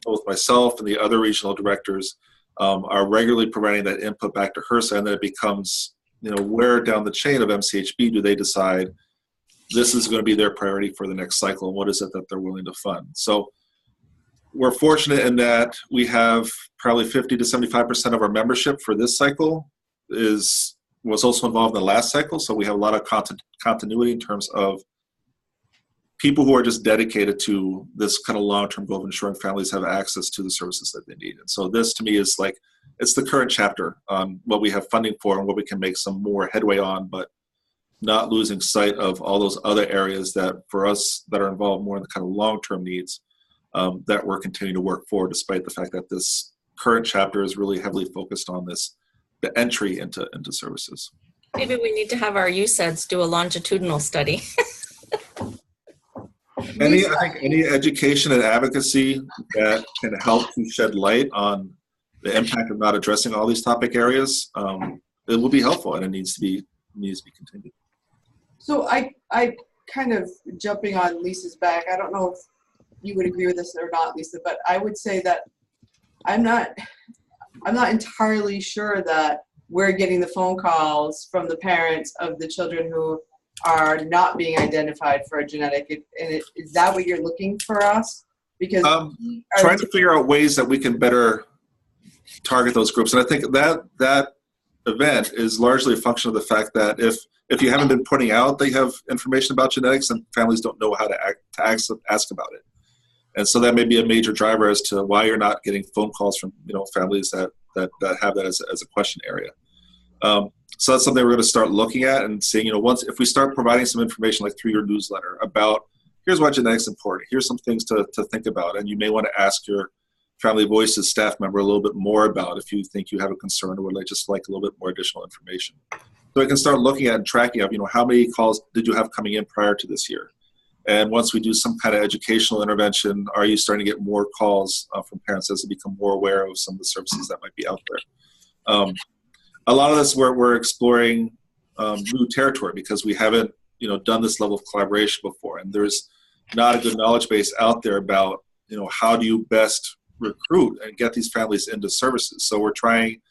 both myself and the other regional directors are regularly providing that input back to HRSA, and then it becomes, where down the chain of MCHB do they decide this is going to be their priority for the next cycle, and what is it that they're willing to fund? So we're fortunate in that we have probably 50 to 75% of our membership for this cycle was also involved in the last cycle, so we have a lot of continuity in terms of people who are just dedicated to this kind of long-term goal of ensuring families have access to the services that they need. And so this, to me, is like, it's the current chapter on what we have funding for and what we can make some more headway on, but not losing sight of all those other areas that, for us, that are involved more in the kind of long-term needs that we're continuing to work for, despite the fact that this current chapter is really heavily focused on the entry into services. Maybe we need to have our USEDs do a longitudinal study. I think any education and advocacy that can help to shed light on the impact of not addressing all these topic areas, it will be helpful, and it needs to be continued. So I kind of jumping on Lisa's back. I don't know if you would agree with this or not, Lisa, but I would say that I'm not entirely sure that we're getting the phone calls from the parents of the children who are not being identified for a genetic. Is that what you're looking for us? Because trying to figure out ways that we can better target those groups. And I think that event is largely a function of the fact that if you haven't been putting out that you have information about genetics, and families don't know how to ask about it. And so that may be a major driver as to why you're not getting phone calls from families that have that as a question area. So that's something we're going to start looking at and seeing, if we start providing some information like through your newsletter about, here's why genetics is important, here's some things to think about, and you may want to ask your Family Voices staff member a little bit more about if you think you have a concern or would just like a little bit more additional information. So I can start looking at and tracking up, how many calls did you have coming in prior to this year? And once we do some kind of educational intervention, are you starting to get more calls from parents as they become more aware of some of the services that might be out there? A lot of this we're exploring new territory because we haven't done this level of collaboration before, and there's not a good knowledge base out there about how do you best recruit and get these families into services. So we're trying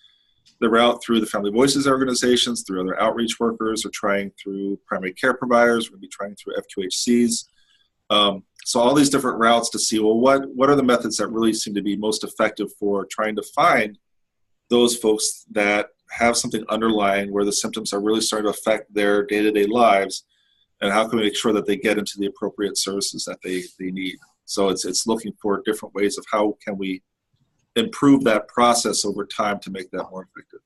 the route through the Family Voices organizations, through other outreach workers, we're trying through primary care providers, we're going to be trying through FQHCs. So all these different routes to see, well, what are the methods that really seem to be most effective for trying to find those folks that have something underlying where the symptoms are really starting to affect their day-to-day lives, and how can we make sure that they get into the appropriate services that they need. So it's looking for different ways of how can we improve that process over time to make that more effective.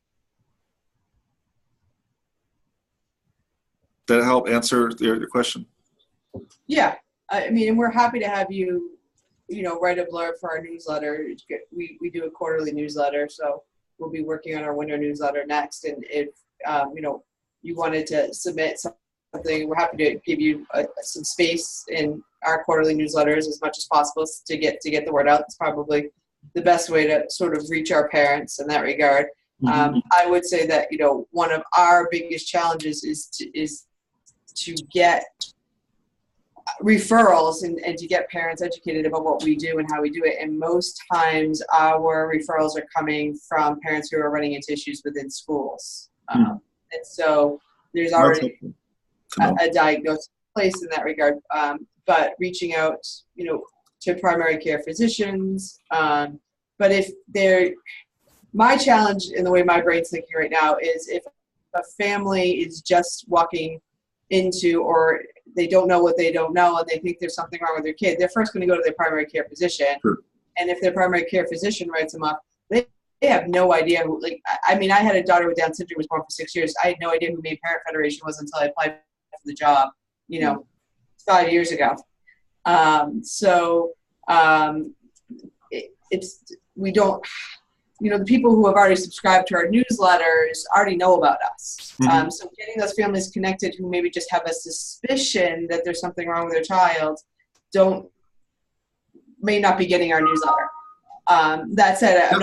Did that help answer your question? Yeah, I mean, and we're happy to have you, write a blurb for our newsletter. We do a quarterly newsletter, so we'll be working on our winter newsletter next. And if you wanted to submit something, we're happy to give you some space in our quarterly newsletters as much as possible to get the word out. It's probably the best way to sort of reach our parents in that regard. Mm-hmm. I would say that one of our biggest challenges is to get referrals and to get parents educated about what we do and how we do it. And most times our referrals are coming from parents who are running into issues within schools. And so there's already a diagnosis in place in that regard. But reaching out, to primary care physicians. But if my challenge in the way my brain's thinking right now is if a family is just walking into, or they don't know what they don't know and they think there's something wrong with their kid, they're first going to go to their primary care physician. Sure. And if their primary care physician writes them up, they have no idea who, I had a daughter with Down syndrome who was born for 6 years. I had no idea who Maine Parent Federation was until I applied for the job, 5 years ago. We don't, the people who have already subscribed to our newsletters already know about us. Mm-hmm. So getting those families connected who maybe just have a suspicion that there's something wrong with their child may not be getting our newsletter. That said, I'm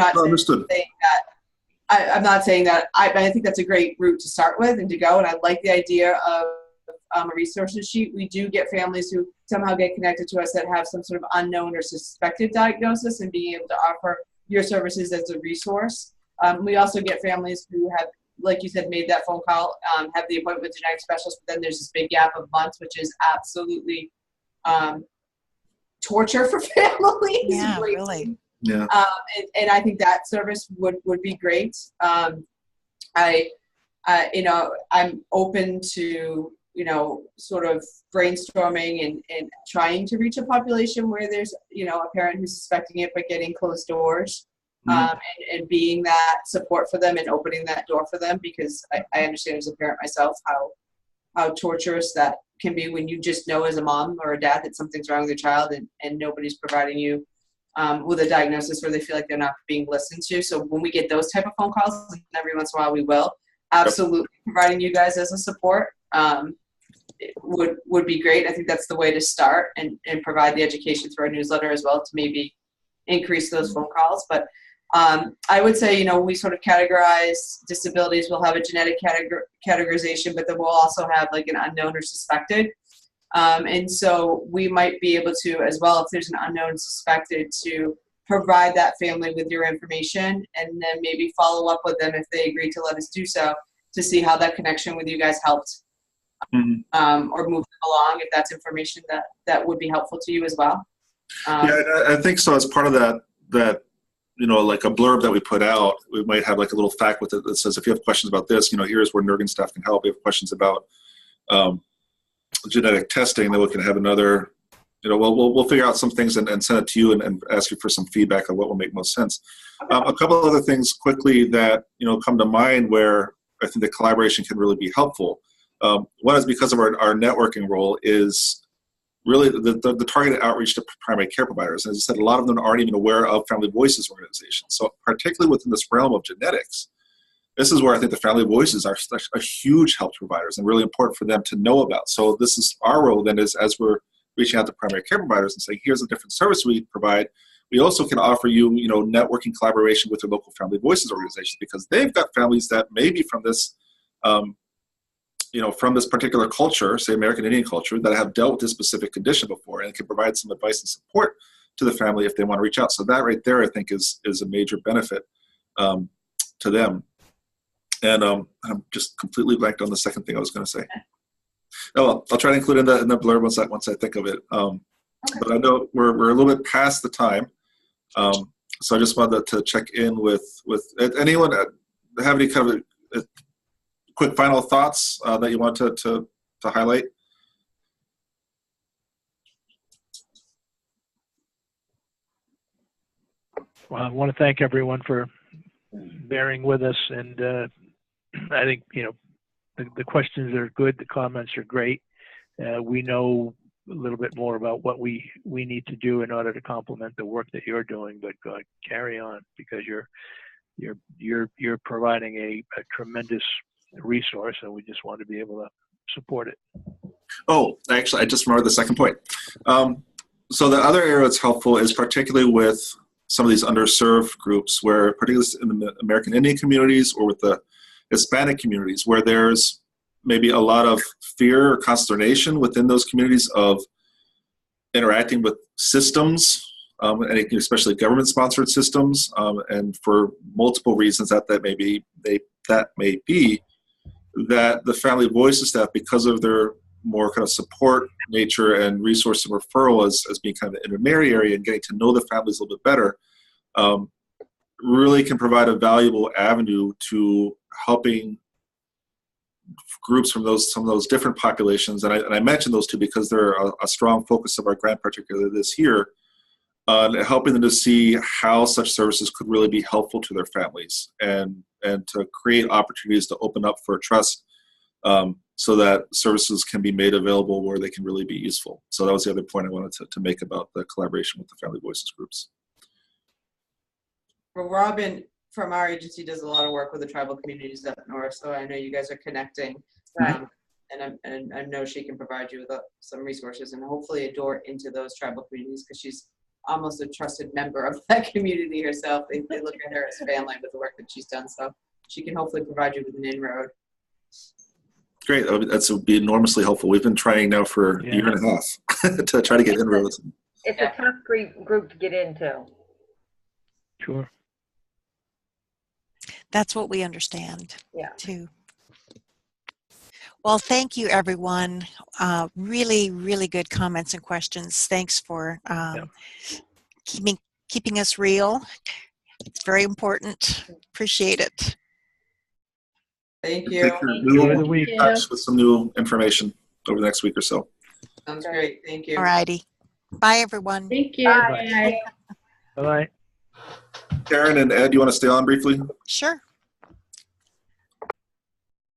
not saying that I think that's a great route to start with and to go. And I like the idea of a resources sheet. We do get families who somehow get connected to us that have some sort of unknown or suspected diagnosis, and being able to offer your services as a resource. We also get families who have, like you said, made that phone call, have the appointment with genetic specialist, but then there's this big gap of months, which is absolutely torture for families. Yeah, really. Yeah. And I think that service would be great. You know, I'm open to, you know, sort of brainstorming and trying to reach a population where there's, you know, a parent who's suspecting it, but getting closed doors, and being that support for them and opening that door for them, because I understand as a parent myself how torturous that can be when you just know as a mom or a dad that something's wrong with your child and nobody's providing you with a diagnosis where they feel like they're not being listened to. So when we get those type of phone calls, and every once in a while we will, absolutely providing you guys as a support it would be great. I think that's the way to start, and provide the education through our newsletter as well to maybe increase those phone calls. But I would say, you know, we sort of categorize disabilities. We'll have a genetic categorization, but then we'll also have like an unknown or suspected. And so we might be able to, as well, if there's an unknown suspected, to provide that family with your information, and then maybe follow up with them if they agree to let us do so, to see how that connection with you guys helped, or move them along, if that's information that would be helpful to you as well. Yeah, I think so. As part of that, you know, like a blurb that we put out, we might have like a little fact with it that says, if you have questions about this, you know, here's where NERGN staff can help. If you have questions about genetic testing, then we can have another, you know, we'll figure out some things and send it to you and ask you for some feedback on what will make most sense. A couple of other things quickly that, you know, come to mind where I think the collaboration can really be helpful. One is because of our networking role is really the targeted outreach to primary care providers. As I said, a lot of them aren't even aware of Family Voices organizations. So particularly within this realm of genetics, this is where I think the Family Voices are a huge help to providers and really important for them to know about. So this is our role then, is as we're reaching out to primary care providers and saying, here's a different service we provide, we also can offer you, you know, networking collaboration with your local Family Voices organizations, because they've got families that may be from this, you know, from this particular culture, say American Indian culture, that have dealt with this specific condition before, and can provide some advice and support to the family if they want to reach out. So that right there, I think, is a major benefit to them. And I'm just completely blanked on the second thing I was going to say. Oh, I'll try to include in the blurb once I think of it. But I know we're a little bit past the time, so I just wanted to check in with anyone have any kind of quick final thoughts that you want to highlight. Well, I want to thank everyone for bearing with us, and I think, you know, the questions are good, the comments are great. We know a little bit more about what we need to do in order to complement the work that you're doing, but carry on, because you're providing a tremendous resource, and we just want to be able to support it. Oh, actually, I just remembered the second point. So the other area that's helpful is particularly with some of these underserved groups, where particularly in the American Indian communities or with the Hispanic communities, where there's maybe a lot of fear or consternation within those communities of interacting with systems, and especially government-sponsored systems, and for multiple reasons that may be that the Family Voices staff, because of their more kind of support nature and resource and referral as being kind of an intermediary and getting to know the families a little bit better, really can provide a valuable avenue to helping groups from some of those different populations. And I mentioned those two because they're a strong focus of our grant, particularly this year, helping them to see how such services could really be helpful to their families, and to create opportunities to open up for trust, so that services can be made available where they can really be useful. So that was the other point I wanted to make about the collaboration with the Family Voices groups. Well, Robin from our agency does a lot of work with the tribal communities up north, so I know you guys are connecting. And I know she can provide you with some resources and hopefully a door into those tribal communities, because she's almost a trusted member of that community herself. They look at her as family with the work that she's done, so she can hopefully provide you with an inroad. Great, that would be enormously helpful. We've been trying now for a year and a half to try to get inroads. It's a tough group to get into. Sure. That's what we understand, yeah, too. Well, thank you, everyone. Really, really good comments and questions. Thanks for keeping us real. It's very important. Appreciate it. Thank you. Take care. We will Enjoy the be week. in touch with some new information over the next week or so. Sounds great. Thank you. All righty. Bye, everyone. Thank you. Bye. Bye. Bye-bye. Karen and Ed, you want to stay on briefly? Sure.